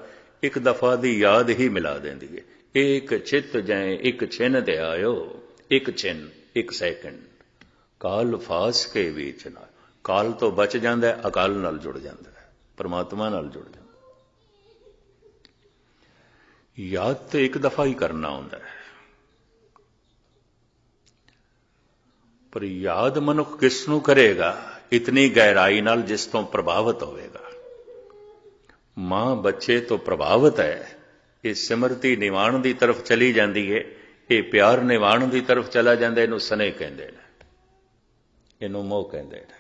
एक दफा की याद ही मिला देंदी है। एक चित जाए एक छिन ते आयो, एक छिन एक सैकंड, काल फास के बीच ना। काल तो बच जाता है, अकाल नाल जुड़ जाता है, परमात्मा नाल जुड़ जाता। याद तो एक दफा ही करना होता है, पर याद मनुख किसनू करेगा? इतनी गहराई नाल जिस तो प्रभावित होवेगा। मां बच्चे तो प्रभावित है, ये सिमरती निवाण की तरफ चली जाती है, ये प्यार निवाण की तरफ चला जाता है। इनू स्नेह कहते हैं, इनू मोह कहते हैं।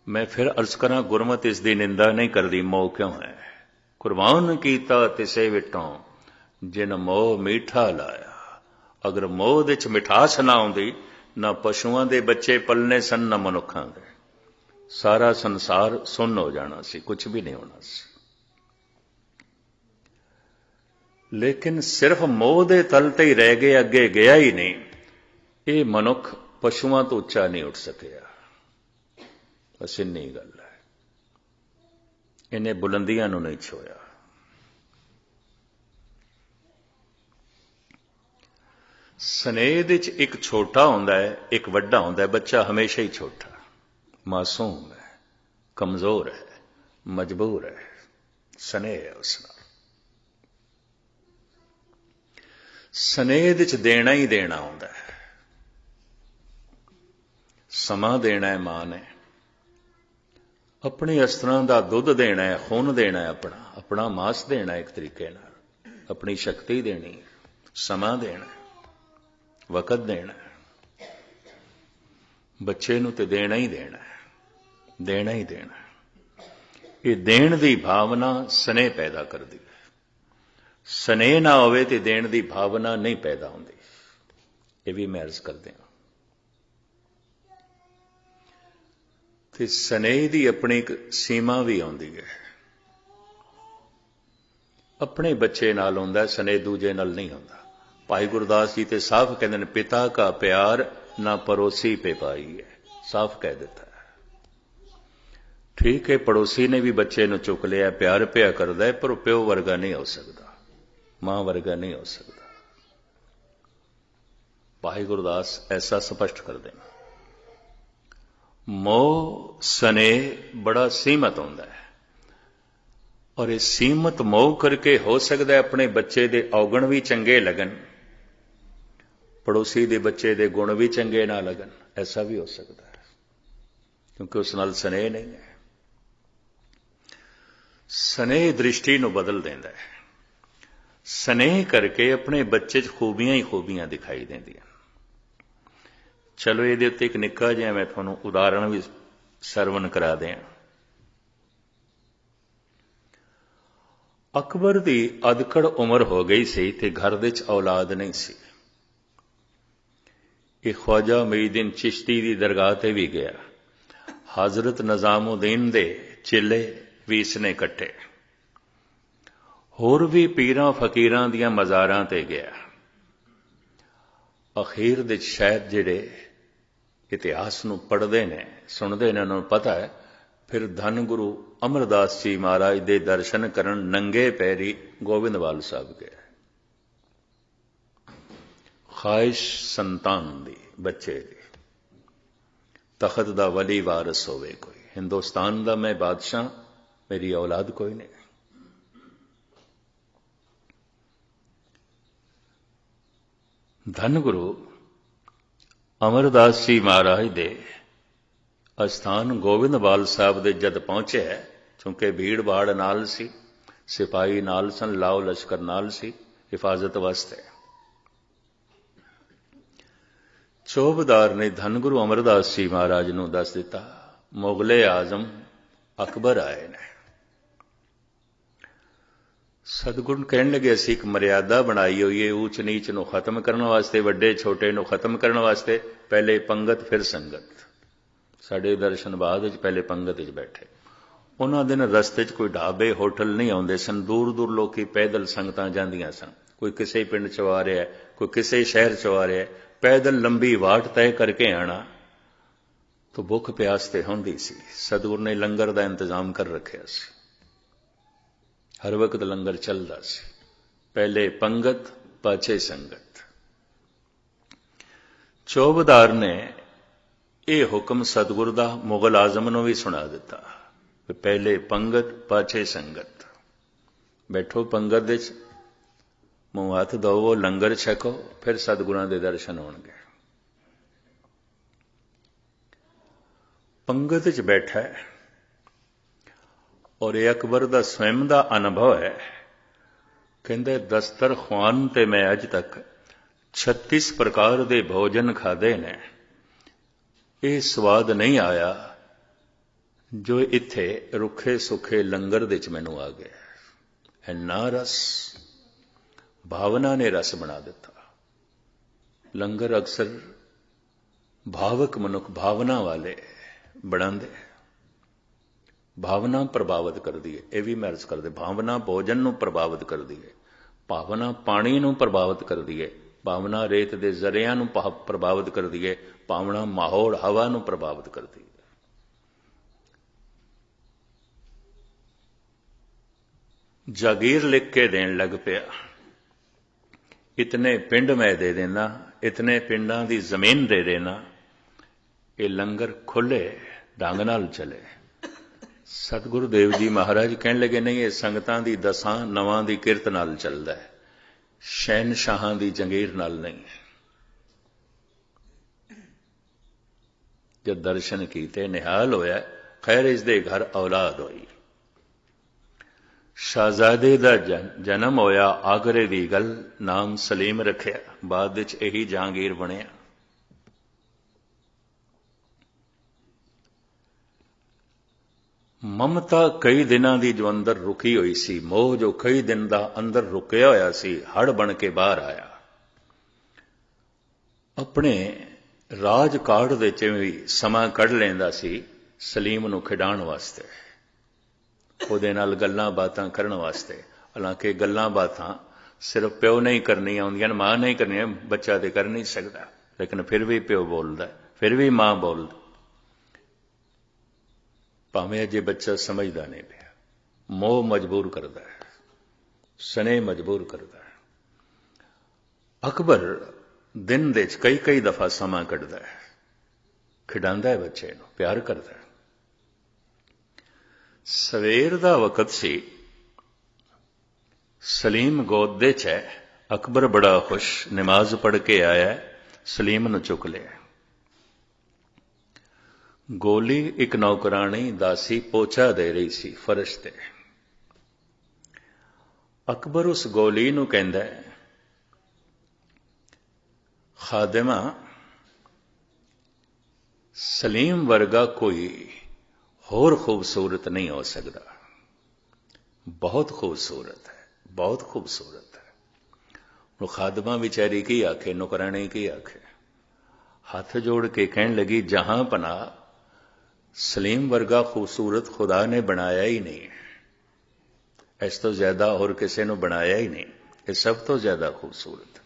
मैं फिर अर्ज करा, गुरमत इसकी निंदा नहीं करती। मोह क्यों है? कुर्बान कीता तिसे विटों जिन मोह मीठा लाया। अगर मोह दे च मिठास ना आउंदी, ਨਾ ਪਸ਼ੂਆਂ ਦੇ ਬੱਚੇ ਪਲਨੇ ਸਨ, ਨਾ ਮਨੁੱਖਾਂ ਦੇ। ਸਾਰਾ ਸੰਸਾਰ ਸੁੰਨ ਹੋ ਜਾਣਾ ਸੀ, ਕੁਝ ਵੀ ਨਹੀਂ ਹੋਣਾ ਸੀ। ਲੇਕਿਨ ਸਿਰਫ ਮੋਹ ਦੇ ਤਲ ਤੇ ਹੀ ਰਹਿ ਗਏ, ਅੱਗੇ ਗਿਆ ਹੀ ਨਹੀਂ। ਇਹ ਮਨੁੱਖ ਪਸ਼ੂਆਂ ਤੋਂ ਉੱਚਾ ਨਹੀਂ ਉੱਠ ਸਕਿਆ। ਬਸ ਇੰਨੀ ਗੱਲ ਹੈ। ਇਹਨੇ ਬੁਲੰਦੀਆਂ ਨੂੰ ਨਹੀਂ ਛੋਇਆ। ਸਨੇਹ ਵਿੱਚ ਇੱਕ ਛੋਟਾ ਹੁੰਦਾ ਹੈ, ਇੱਕ ਵੱਡਾ ਹੁੰਦਾ ਹੈ। ਬੱਚਾ ਹਮੇਸ਼ਾ ਹੀ ਛੋਟਾ, ਮਾਸੂਮ ਹੈ, ਕਮਜ਼ੋਰ ਹੈ, ਮਜਬੂਰ ਹੈ। ਸਨੇਹ ਹੈ ਉਸ ਨਾਲ। ਸਨੇਹ ਵਿੱਚ ਦੇਣਾ ਹੀ ਦੇਣਾ ਹੁੰਦਾ ਹੈ। ਸਮਾਂ ਦੇਣਾ ਹੈ ਮਾਂ ਨੇ, ਆਪਣੀ ਅਸਤਰਾਂ ਦਾ ਦੁੱਧ ਦੇਣਾ ਹੈ, ਖੂਨ ਦੇਣਾ ਹੈ, ਆਪਣਾ ਮਾਸ ਦੇਣਾ ਇੱਕ ਤਰੀਕੇ ਨਾਲ, ਆਪਣੀ ਸ਼ਕਤੀ ਦੇਣੀ, ਸਮਾਂ ਦੇਣਾ, ਵਕਤ ਦੇਣਾ। ਬੱਚੇ ਨੂੰ ਤੇ ਦੇਣਾ ਹੀ ਦੇਣਾ ਹੈ, ਦੇਣਾ ਹੀ ਦੇਣਾ। ਇਹ ਦੇਣ ਦੀ ਭਾਵਨਾ ਸਨੇਹ ਪੈਦਾ ਕਰਦੀ ਹੈ। ਸਨੇਹ ਨਾ ਹੋਵੇ ਤੇ ਦੇਣ ਦੀ ਭਾਵਨਾ ਨਹੀਂ ਪੈਦਾ ਹੁੰਦੀ। ਇਹ ਵੀ ਮੈਂ ਅਰਜ਼ ਕਰਦੇ ਹਾਂ। ਤੇ ਸਨੇਹ ਦੀ ਆਪਣੀ ਇੱਕ ਸੀਮਾ ਵੀ ਆਉਂਦੀ ਹੈ। ਆਪਣੇ ਬੱਚੇ ਨਾਲ ਹੁੰਦਾ ਸਨੇਹ, ਦੂਜੇ ਨਾਲ ਨਹੀਂ ਹੁੰਦਾ। ਭਾਈ ਗੁਰਦਾਸ ਜੀ ਤੇ ਸਾਫ਼ ਕਹਿੰਦੇ ਨੇ, ਪਿਤਾ ਕਾ ਪਿਆਰ ਨਾ ਪੜੋਸੀ ਪੇ ਪਾਈ ਹੈ। ਸਾਫ਼ ਕਹਿ ਦਿੱਤਾ। ਠੀਕ ਹੈ, ਪੜੋਸੀ ਨੇ ਵੀ ਬੱਚੇ ਨੂੰ ਚੁੱਕ ਲਿਆ, ਪਿਆਰ ਪਿਆ ਕਰਦਾ ਹੈ, ਪਰ ਉਹ ਪਿਓ ਵਰਗਾ ਨਹੀਂ ਹੋ ਸਕਦਾ, ਮਾਂ ਵਰਗਾ ਨਹੀਂ ਹੋ ਸਕਦਾ। ਭਾਈ ਗੁਰਦਾਸ ਐਸਾ ਸਪਸ਼ਟ ਕਰਦੇ ਨੇ। ਮੋਹ ਸਨੇਹ ਬੜਾ ਸੀਮਤ ਹੁੰਦਾ ਹੈ, ਔਰ ਇਹ ਸੀਮਤ ਮੋਹ ਕਰਕੇ ਹੋ ਸਕਦਾ ਹੈ ਆਪਣੇ ਬੱਚੇ ਦੇ ਔਗਣ ਵੀ ਚੰਗੇ ਲੱਗਣ, ਪੜੋਸੀ ਦੇ ਬੱਚੇ ਦੇ ਗੁਣ ਵੀ ਚੰਗੇ ਨਾ ਲੱਗਣ। ਐਸਾ ਵੀ ਹੋ ਸਕਦਾ ਹੈ, ਕਿਉਂਕਿ ਉਸ ਨਾਲ ਸਨੇਹ ਨਹੀਂ ਹੈ। ਸਨੇਹ ਦ੍ਰਿਸ਼ਟੀ ਨੂੰ ਬਦਲ ਦਿੰਦਾ ਹੈ। ਸਨੇਹ ਕਰਕੇ ਆਪਣੇ ਬੱਚੇ 'ਚ ਖੂਬੀਆਂ ਹੀ ਖੂਬੀਆਂ ਦਿਖਾਈ ਦਿੰਦੀਆਂ। ਚਲੋ ਇਹਦੇ ਉੱਤੇ ਇੱਕ ਨਿੱਕਾ ਜਿਹਾ ਮੈਂ ਤੁਹਾਨੂੰ ਉਦਾਹਰਣ ਵੀ ਸਰਵਣ ਕਰਾ ਦਿਆਂ। ਅਕਬਰ ਦੀ ਅਧਖੜ ਉਮਰ ਹੋ ਗਈ ਸੀ ਤੇ ਘਰ ਵਿੱਚ ਔਲਾਦ ਨਹੀਂ ਸੀ। ਇਹ ख्वाजा ਮੁਈਦੀਨ ਚਿਸ਼ਤੀ ਦੀ ਦਰਗਾਹ ਤੇ ਵੀ ਗਿਆ। ਹਜ਼ਰਤ ਨਿਜ਼ਾਮੁਦੀਨ ਦੇ ਚੇਲੇ ਵੀ ਇਸਨੇ ਇਕੱਠੇ, ਹੋਰ ਵੀ ਪੀਰਾਂ ਫਕੀਰਾਂ ਦੀਆਂ ਮਜ਼ਾਰਾਂ ਤੇ ਗਿਆ। ਅਖੀਰ ਦੇ ਸ਼ਾਇਦ ਜਿਹੜੇ ਇਤਿਹਾਸ ਨੂੰ ਪੜ੍ਹਦੇ ਨੇ, ਸੁਣਦੇ ਨੇ, ਉਹਨਾਂ ਨੂੰ ਪਤਾ ਹੈ, ਫਿਰ ਧੰਨ ਗੁਰੂ ਅਮਰਦਾਸ ਜੀ ਮਹਾਰਾਜ ਦੇ ਦਰਸ਼ਨ ਕਰਨ ਨੰਗੇ ਪੈਰੀ ਗੋਬਿੰਦਵਾਲ ਸਾਹਿਬ ਗਏ। ਖਾਹਿਸ਼ ਸੰਤਾਨ ਦੀ, ਬੱਚੇ ਦੀ, ਤਖਤ ਦਾ ਵਲੀ ਵਾਰਸ ਹੋਵੇ ਕੋਈ, ਹਿੰਦੁਸਤਾਨ ਦਾ ਮੈਂ ਬਾਦਸ਼ਾਹ, ਮੇਰੀ ਔਲਾਦ ਕੋਈ ਨਹੀਂ। ਧੰਨ ਗੁਰੂ ਅਮਰਦਾਸ ਜੀ ਮਹਾਰਾਜ ਦੇ ਅਸਥਾਨ ਗੋਬਿੰਦਵਾਲ ਸਾਹਿਬ ਦੇ ਜਦ ਪਹੁੰਚੇ, ਕਿਉਂਕਿ ਭੀੜ ਭਾੜ ਨਾਲ ਸੀ, ਸਿਪਾਹੀ ਨਾਲ ਸਨ, ਲਾਓ ਲਸ਼ਕਰ ਨਾਲ ਸੀ ਹਿਫਾਜ਼ਤ ਵਾਸਤੇ। ਚੌਬਦਾਰ ਨੇ ਧੰਨ ਗੁਰੂ ਅਮਰਦਾਸ ਜੀ ਮਹਾਰਾਜ ਨੂੰ ਦੱਸ ਦਿੱਤਾ, ਮੁਗਲੇ ਆਜ਼ਮ ਅਕਬਰ ਆਏ ਨੇ। ਸਤਿਗੁਰੂ ਕਹਿਣ ਲੱਗੇ, ਅਸੀਂ ਇੱਕ ਮਰਿਆਦਾ ਬਣਾਈ ਹੋਈ ਹੈ ਊਚ ਨੀਚ ਨੂੰ ਖਤਮ ਕਰਨ ਵਾਸਤੇ, ਵੱਡੇ ਛੋਟੇ ਨੂੰ ਖਤਮ ਕਰਨ ਵਾਸਤੇ। ਪਹਿਲੇ ਪੰਗਤ ਫਿਰ ਸੰਗਤ। ਸਾਡੇ ਦਰਸ਼ਨ ਬਾਅਦ ਵਿੱਚ ਪਹਿਲੇ ਪੰਗਤ ਵਿੱਚ ਬੈਠੇ। ਉਹਨਾਂ ਦਿਨ ਰਸਤੇ 'ਚ ਕੋਈ ਢਾਬੇ ਹੋਟਲ ਨਹੀਂ ਆਉਂਦੇ ਸਨ। ਦੂਰ ਦੂਰ ਲੋਕੀ ਪੈਦਲ ਸੰਗਤਾਂ ਜਾਂਦੀਆਂ ਸਨ। ਕੋਈ ਕਿਸੇ ਪਿੰਡ 'ਚ ਆ ਰਿਹਾ, ਕੋਈ ਕਿਸੇ ਸ਼ਹਿਰ 'ਚ ਆ ਰਿਹਾ। ਪੈਦਲ ਲੰਬੀ ਵਾਟ ਤੈਅ ਕਰਕੇ ਆਣਾ ਤਾਂ ਭੁੱਖ ਪਿਆਸ ਤੇ ਹੁੰਦੀ ਸੀ। ਸਤਿਗੁਰੂ ਨੇ ਲੰਗਰ ਦਾ ਇੰਤਜ਼ਾਮ ਕਰ ਰੱਖਿਆ ਸੀ। ਹਰ ਵਕਤ ਲੰਗਰ ਚੱਲਦਾ ਸੀ। ਪਹਿਲੇ ਪੰਗਤ, ਪਾਛੇ ਸੰਗਤ। ਚੌਬਦਾਰ ਨੇ ਇਹ ਹੁਕਮ ਸਤਿਗੁਰੂ ਦਾ ਮੁਗਲ ਆਜ਼ਮ ਨੂੰ ਵੀ ਸੁਣਾ ਦਿੱਤਾ, ਪਹਿਲੇ ਪੰਗਤ, ਪਾਛੇ ਸੰਗਤ। ਬੈਠੋ ਪੰਗਤ ਵਿੱਚ, ਮੂੰਹ ਹੱਥ ਧੋਵੋ, ਲੰਗਰ ਛਕੋ, ਫਿਰ ਸਤਿਗੁਰਾਂ ਦੇ ਦਰਸ਼ਨ ਹੋਣਗੇ। ਪੰਗਤ ਵਿੱਚ ਬੈਠਾ ਹੈ, ਔਰ ਇਹ ਅਕਬਰ ਦਾ ਸਵੈਮ ਦਾ ਅਨੁਭਵ ਹੈ। ਕਹਿੰਦੇ ਦਸਤਰਖਵਾਨ ਤੇ ਮੈਂ ਅੱਜ ਤੱਕ 36 ਪ੍ਰਕਾਰ ਦੇ ਭੋਜਨ ਖਾਦੇ ਨੇ, ਇਹ ਸਵਾਦ ਨਹੀਂ ਆਇਆ ਜੋ ਇੱਥੇ ਰੁੱਖੇ ਸੁੱਖੇ ਲੰਗਰ ਦੇ ਵਿੱਚ ਮੈਨੂੰ ਆ ਗਿਆ। ਇੰਨਾ ਰਸ, ਭਾਵਨਾ ਨੇ ਰਸ ਬਣਾ ਦਿੱਤਾ। ਲੰਗਰ ਅਕਸਰ भावक मनुख भावना वाले बनाते, भावना प्रभावित करती है, यह भी मैरिज करते। भावना भोजन नूं प्रभावित करती है, भावना पानी नूं प्रभावित करती है, भावना रेत के जरिया नूं प्रभावित करती है, भावना माहौल हवा नूं प्रभावित करती है। जागीर लिख के देन लग पिया, इतने पिंड मैं दे देना, इतने पिंडां दी जमीन दे देना, ये लंगर खुले ढंग नाल चले। सतगुरु देव जी महाराज कहने लगे, नहीं ये संगतां दी दसां नवां दी किरत नाल चलदा है, शहनशाहां दी जंगीर नाल नहीं। जब दर्शन कीते निहाल होया, खैर इसदे घर औलाद होई, शाहजादे दा जन्म होया, आगरे दी गल नाम सलीम रखिया, बाद विच यही जहांगीर बनिया। ममता कई दिनां दी जो अंदर रुकी हुई सी, मोह जो कई दिन दा अंदर रुकिया होया सी, हड़ बन के बाहर आया। अपने राज काढ़ दे च भी समा कढ़ लैंदा सी सलीम नूं खिडाण वास्ते, ਉਹਦੇ ਨਾਲ ਗੱਲਾਂ ਬਾਤਾਂ ਕਰਨ ਵਾਸਤੇ। ਹਾਲਾਂਕਿ ਗੱਲਾਂ ਬਾਤਾਂ ਸਿਰਫ ਪਿਓ ਨਹੀਂ ਕਰਨੀਆਂ ਹੁੰਦੀਆਂ, ਮਾਂ ਨਹੀਂ ਕਰਨੀਆਂ, ਬੱਚਾ ਤੇ ਕਰ ਨਹੀਂ ਸਕਦਾ, ਲੇਕਿਨ ਫਿਰ ਵੀ ਪਿਓ ਬੋਲਦਾ, ਫਿਰ ਵੀ ਮਾਂ ਬੋਲਦੀ, ਭਾਵੇਂ ਅਜੇ ਬੱਚਾ ਸਮਝਦਾ ਨਹੀਂ ਪਿਆ। ਮੋਹ ਮਜਬੂਰ ਕਰਦਾ ਹੈ, ਸਨੇਹ ਮਜਬੂਰ ਕਰਦਾ ਹੈ। ਅਕਬਰ ਦਿਨ ਦੇ 'ਚ ਕਈ ਦਫਾ ਸਮਾਂ ਕੱਢਦਾ ਹੈ, ਖਿਡਾਉਂਦਾ ਹੈ ਬੱਚੇ ਨੂੰ, ਪਿਆਰ ਕਰਦਾ ਹੈ। सवेर का वक्त सी, सलीम गोद दे च है, अकबर बड़ा खुश, नमाज पढ़ के आया, सलीम नूं चुक लिया। गोली एक नौकरानी दासी पोछा दे रही सी फर्श ते। अकबर उस गोली नूं कहंदा है, खादिमा सलीम वर्गा कोई होर खूबसूरत नहीं हो सकता, बहुत खूबसूरत है, बहुत खूबसूरत है। खादमा बेचारी की आखे, नौकरानी की आखे, हाथ जोड़ के कहने लगी, जहां पना सलीम वर्गा खूबसूरत खुदा ने बनाया ही नहीं, इस तो ज्यादा और किसी ने बनाया ही नहीं, ये सब तो ज्यादा खूबसूरत।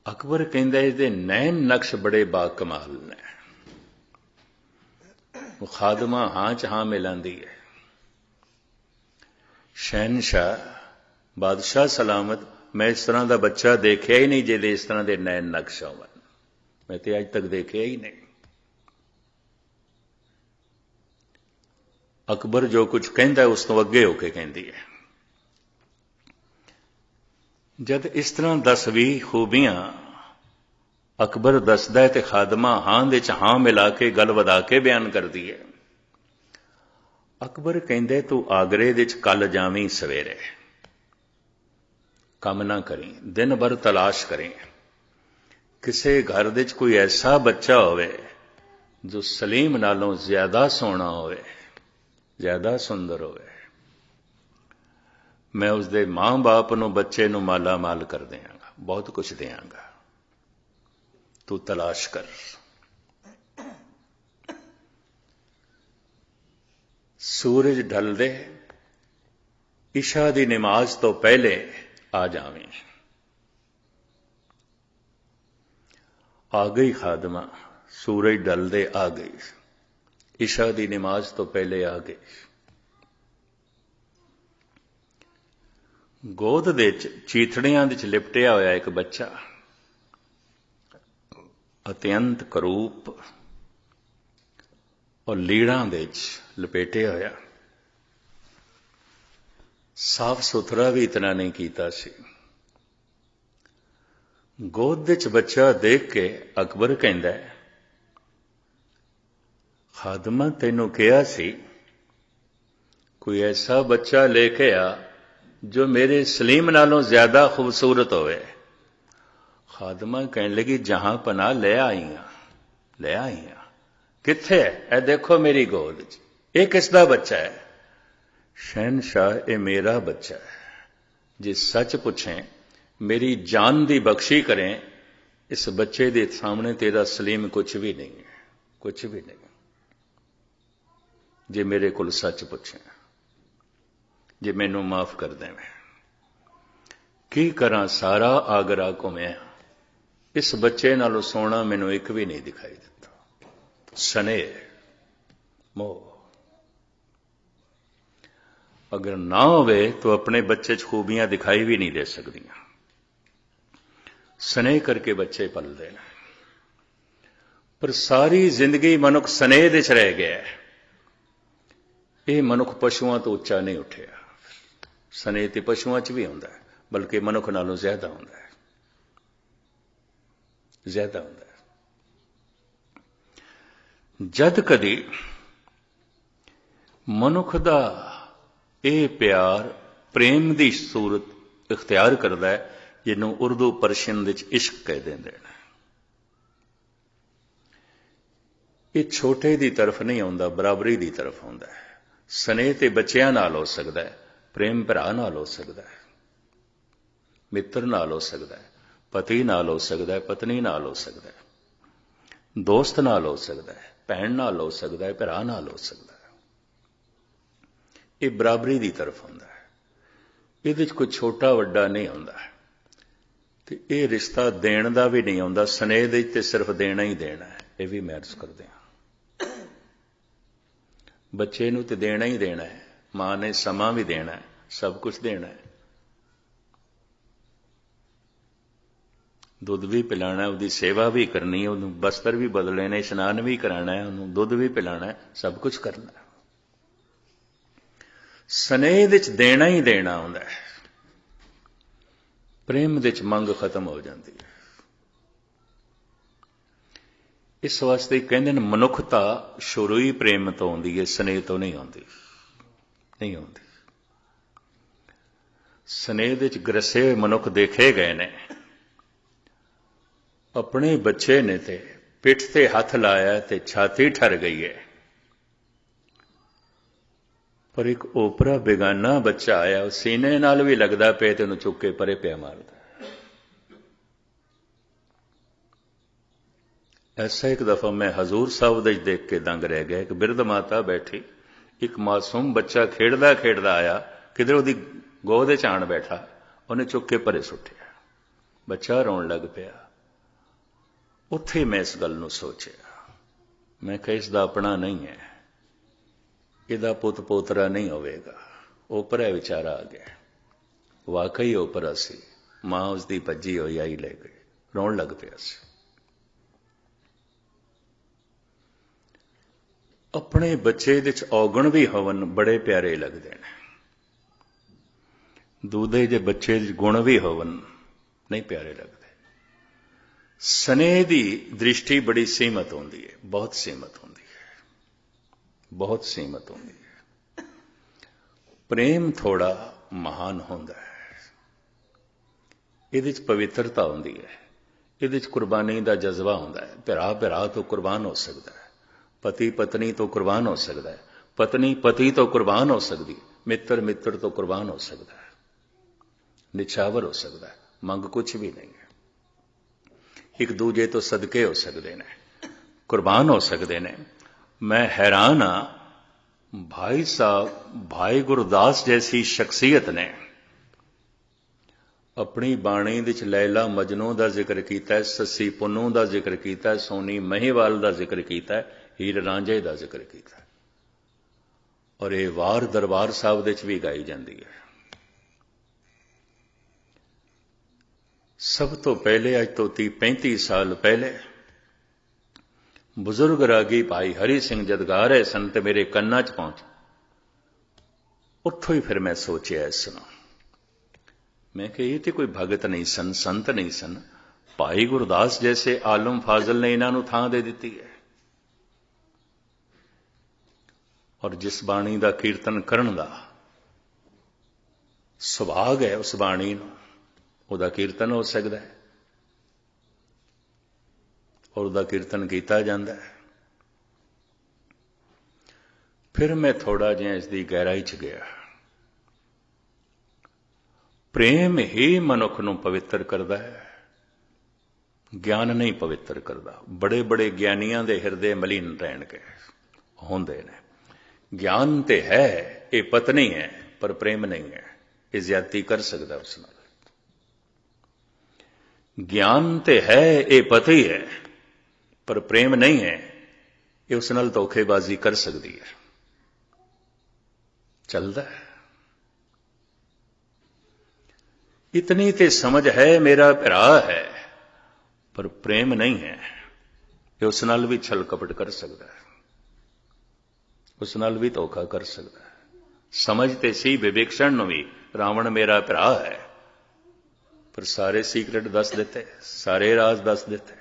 अकबर कहंदा इहदे नैन नक्श बड़े बाकमाल ने। खादमा हां च हां मिलांदी है। शहनशाह बादशाह सलामत, मैं इस तरह का बच्चा देखिया ही नहीं जिहदे इस तरह के नैन नक्श होवन, मैं तो अज तक देखिया ही नहीं। अकबर जो कुछ कहंदा उस तो अगे होके कहंदी है। जद इस तरह 10-20 खूबियां अकबर दसदा है, तो खादमा हां दे च हां मिला के गल वधा के बयान करदी है। अकबर कहंदे, तू आगरे दे च कल जावीं सवेरे, कम ना करी, दिन भर तलाश करें, किसे घर दे च कोई ऐसा बच्चा होवे जो सलीम नालों ज्यादा सोहना होवे, ज्यादा सुंदर होवे, मैं उसदे मां बाप नूं बच्चे नूं माला माल कर देंगा, बहुत कुछ देंगा, तू तलाश कर। सूरज ढल दे, इशा दी नमाज तो पहले आ जावें। आ गई खादमा, सूरज ढल दे आ गई, इशा दी नमाज तो पहले आ गई। गोद दे चीथड़ियां दे लिपटिया होया एक बच्चा, अत्यंत करूप और लीड़ां दे लपेटे होया, साफ सुथरा भी इतना नहीं कीता सी। गोद दे बच्चा देख के अकबर कहंदा है, खादमा तैनूं कहा सी कोई ऐसा बच्चा लेके आ जो मेरे सलीम नालों ज्यादा खूबसूरत होवे। खादमा कहने लगी, जहां पना ले आई हां, ले आई हां, किथे है? ए देखो मेरी गोद च, ये किसदा बच्चा है? शहनशाह, ये मेरा बच्चा है। जे सच पूछें मेरी जान दी बख्शी करें, इस बच्चे के सामने तेरा सलीम कुछ भी नहीं है, कुछ भी नहीं। जे मेरे को सच पूछे, जे मैनू माफ कर देवे, की करा सारा आगरा घुमिया, इस बच्चे नालों सोना मैनू एक भी नहीं दिखाई देता। स्नेह, मोह अगर ना होवे तो अपने बच्चे च खूबियां दिखाई भी नहीं दे सकदियां। स्नेह करके बच्चे पलदे ने, पर सारी जिंदगी मनुख स्नेह दे च रह गया है। यह मनुख पशुओं तो उच्चा नहीं उठिया। स्नेह तो पशुओं च भी होंदा है, बल्कि मनुख नालों ज्यादा होंदा है, ज्यादा होंदा है। जद कदी मनुख दा ਇਹ ਪਿਆਰ ਪ੍ਰੇਮ ਦੀ ਸੂਰਤ ਇਖਤਿਆਰ ਕਰਦਾ ਹੈ, ਜਿਹਨੂੰ ਉਰਦੂ ਪਰਸ਼ੀਅਨ ਵਿੱਚ ਇਸ਼ਕ ਕਹਿ ਦਿੰਦੇ ਨੇ। ਇਹ ਛੋਟੇ ਦੀ ਤਰਫ ਨਹੀਂ ਆਉਂਦਾ, ਬਰਾਬਰੀ ਦੀ ਤਰਫ ਆਉਂਦਾ ਹੈ। ਸਨੇਹ ਤੇ ਬੱਚਿਆਂ ਨਾਲ ਹੋ ਸਕਦਾ ਹੈ, ਪ੍ਰੇਮ ਭਰਾ ਨਾਲ ਹੋ ਸਕਦਾ ਹੈ, ਮਿੱਤਰ ਨਾਲ ਹੋ ਸਕਦਾ ਹੈ, ਪਤੀ ਨਾਲ ਹੋ ਸਕਦਾ ਹੈ, ਪਤਨੀ ਨਾਲ ਹੋ ਸਕਦਾ ਹੈ, ਦੋਸਤ ਨਾਲ ਹੋ ਸਕਦਾ ਹੈ, ਭੈਣ ਨਾਲ ਹੋ ਸਕਦਾ ਹੈ, ਭਰਾ ਨਾਲ ਹੋ ਸਕਦਾ ਹੈ। ਇਹ ਬਰਾਬਰੀ ਦੀ ਤਰਫ ਹੁੰਦਾ ਹੈ। ਇਹਦੇ 'ਚ ਕੋਈ ਛੋਟਾ ਵੱਡਾ ਨਹੀਂ ਹੁੰਦਾ ਤੇ ਇਹ ਰਿਸ਼ਤਾ ਦੇਣ ਦਾ ਵੀ ਨਹੀਂ ਹੁੰਦਾ। ਸਨੇਹ ਦੇ ਤੇ ਸਿਰਫ ਦੇਣਾ ਹੀ ਦੇਣਾ ਹੈ। ਇਹ ਵੀ ਮੈਂ ਅਰਜ਼ ਕਰਦੇ ਹਾਂ, ਬੱਚੇ ਨੂੰ ਤੇ ਦੇਣਾ ਹੀ ਦੇਣਾ ਹੈ। ਮਾਂ ਨੇ ਸਮਾਂ ਵੀ ਦੇਣਾ ਹੈ, ਸਭ ਕੁਝ ਦੇਣਾ ਹੈ, ਦੁੱਧ ਵੀ ਪਿਲਾਣਾ, ਉਹਦੀ ਸੇਵਾ ਵੀ ਕਰਨੀ, ਉਹਨੂੰ ਬਸਤਰ ਵੀ ਬਦਲਣੇ ਨੇ, ਇਸ਼ਨਾਨ ਵੀ ਕਰਾਣਾ ਹੈ, ਉਹਨੂੰ ਦੁੱਧ ਵੀ ਪਿਲਾਣਾ, ਸਭ ਕੁਝ ਕਰਨਾ ਹੈ। स्नेह विच देना ही देना होंदा है, प्रेम विच मंग खत्म हो जाती है। इस वास्ते कहते हैं मनुखता शुरू ही प्रेम तो आती है, स्नेह तो नहीं आती, नहीं आती। स्नेह विच ग्रसे मनुख देखे गए ने। अपने बच्चे ने ते पिठ ते हथ लाया ते छाती ठर गई है, पर एक ओपरा बेगाना बच्चा आया, सीने नाल भी लगता पे ते उन्हें चुक के परे पिया मारदा। ऐसा एक दफा मैं हजूर साहब दे देख के दंग रह गया। एक बिरध माता बैठी, एक मासूम बच्चा खेड़दा खेड़दा आया, किधर उहदी गोद च आण बैठा, उन्हें चुक के परे सुटिया, बच्चा रोन लग पिया। उत्थे मैं इस गल नूं सोचिया, मैं कहा इसदा अपना नहीं है, ਇਹਦਾ ਪੁੱਤ ਪੋਤਰਾ ਨਹੀਂ ਹੋਵੇਗਾ। ਓਪਰਾ ਵਿਚਾਰਾ ਆ ਗਿਆ, ਵਾਕਈ ਓਪਰਾ ਸੀ। ਮਾਂ ਉਸਦੀ ਭੱਜੀ ਹੋਈ ਆਈ ਲੈ ਗਈ, ਰੋਣ ਲੱਗ ਪਿਆ ਸੀ। ਆਪਣੇ ਬੱਚੇ ਦੇ ਚ ਔਗਣ ਵੀ ਹੋਵਨ ਬੜੇ ਪਿਆਰੇ ਲੱਗਦੇ ਨੇ, ਦੂਦੇ ਦੇ ਬੱਚੇ ਚ ਗੁਣ ਵੀ ਹੋਵਨ ਨਹੀਂ ਪਿਆਰੇ ਲੱਗਦੇ। ਸਨੇਹ ਦੀ ਦ੍ਰਿਸ਼ਟੀ ਬੜੀ ਸੀਮਤ ਹੁੰਦੀ ਹੈ, ਬਹੁਤ ਸੀਮਤ ਹੁੰਦੀ ਹੈ, बहुत सीमित होंगी है। प्रेम थोड़ा महान होंदा है, इहदे च पवित्रता होंदी है, इहदे च कुर्बानी का जज्बा होंदा है। भरा भरा तो कुर्बान हो सकता है, पति पत्नी तो कुर्बान हो सकता है, पत्नी पति तो कुर्बान हो सकती, मित्र मित्र तो कुर्बान हो सकता है, निछावर हो सकता है, मंग कुछ भी नहीं है। एक दूजे तो सदके हो सकते हैं, कुर्बान हो सकते हैं। मैं हैरान हाँ, भाई साहब भाई गुरदास जैसी शख्सियत ने अपनी बाणी विच लैला मजनू का जिक्र किया, ससी पुन्नू का जिक्र किया, सोनी महीवाल का जिक्र किया, हीर रांझे का जिक्र किया, और ये वार दरबार साहब दे भी गाई जाती है। सब तो पहले अज तो 30-35 साल पहले बुजुर्ग रागी भाई हरि सिंह जद गा रहे सन ते मेरे कन्ना च पहुंच, उत्थों ही फिर मैं सोचिया इस सुना, मैं कि ये तो कोई भगत नहीं सन, संत नहीं सन, भाई गुरदास जैसे आलम फाजल ने इन्हों थां दे दी है। और जिस बाणी का कीर्तन करन दा सुभाग है, उस बाणी नूं उहदा कीर्तन हो सकता है और उसका कीर्तन किया जाता है। फिर मैं थोड़ा जिहा इसकी गहराई च गया, ਪ੍ਰੇਮ ਹੀ ਮਨੁੱਖ ਨੂੰ ਪਵਿੱਤਰ ਕਰਦਾ ਹੈ, ਗਿਆਨ ਨਹੀਂ ਪਵਿੱਤਰ ਕਰਦਾ। ਬੜੇ ਬੜੇ ਗਿਆਨੀਆਂ ਦੇ ਹਿਰਦੇ ਮਲੀਨ ਰਹਿਣਗੇ, ਹੁੰਦੇ ਨੇ। ਗਿਆਨ ਤੇ ਹੈ, ਇਹ ਪਤਨੀ ਹੈ, ਪਰ ਪ੍ਰੇਮ ਨਹੀਂ ਹੈ। ਇਹ ਜ਼ਿਆਦਤੀ ਕਰ ਸਕਦਾ ਉਸ ਨਾਲ। ਗਿਆਨ ਤੇ ਹੈ, ਇਹ ਪਤੀ ਹੈ, ਪਰ ਪ੍ਰੇਮ ਨਹੀਂ ਹੈ, ਇਹ ਉਸ ਨਾਲ ਧੋਖੇਬਾਜ਼ੀ ਕਰ ਸਕਦੀ ਹੈ। ਚੱਲਦਾ ਹੈ। ਇਤਨੀ ਤੇ ਸਮਝ ਹੈ, ਮੇਰਾ ਭਰਾ ਹੈ, ਪਰ ਪ੍ਰੇਮ ਨਹੀਂ ਹੈ, ਇਹ ਉਸ ਨਾਲ ਵੀ ਛਲ ਕਪਟ ਕਰ ਸਕਦਾ ਹੈ, ਉਸ ਨਾਲ ਵੀ ਧੋਖਾ ਕਰ ਸਕਦਾ ਹੈ। ਸਮਝ ਤੇ ਸੀ ਵਿਵੇਕਸ਼ਣ ਨੂੰ ਵੀ, ਰਾਵਣ ਮੇਰਾ ਭਰਾ ਹੈ, ਪਰ ਸਾਰੇ ਸੀਕ੍ਰੇਟ ਦੱਸ ਦਿੱਤੇ, ਸਾਰੇ ਰਾਜ਼ ਦੱਸ ਦਿੱਤੇ।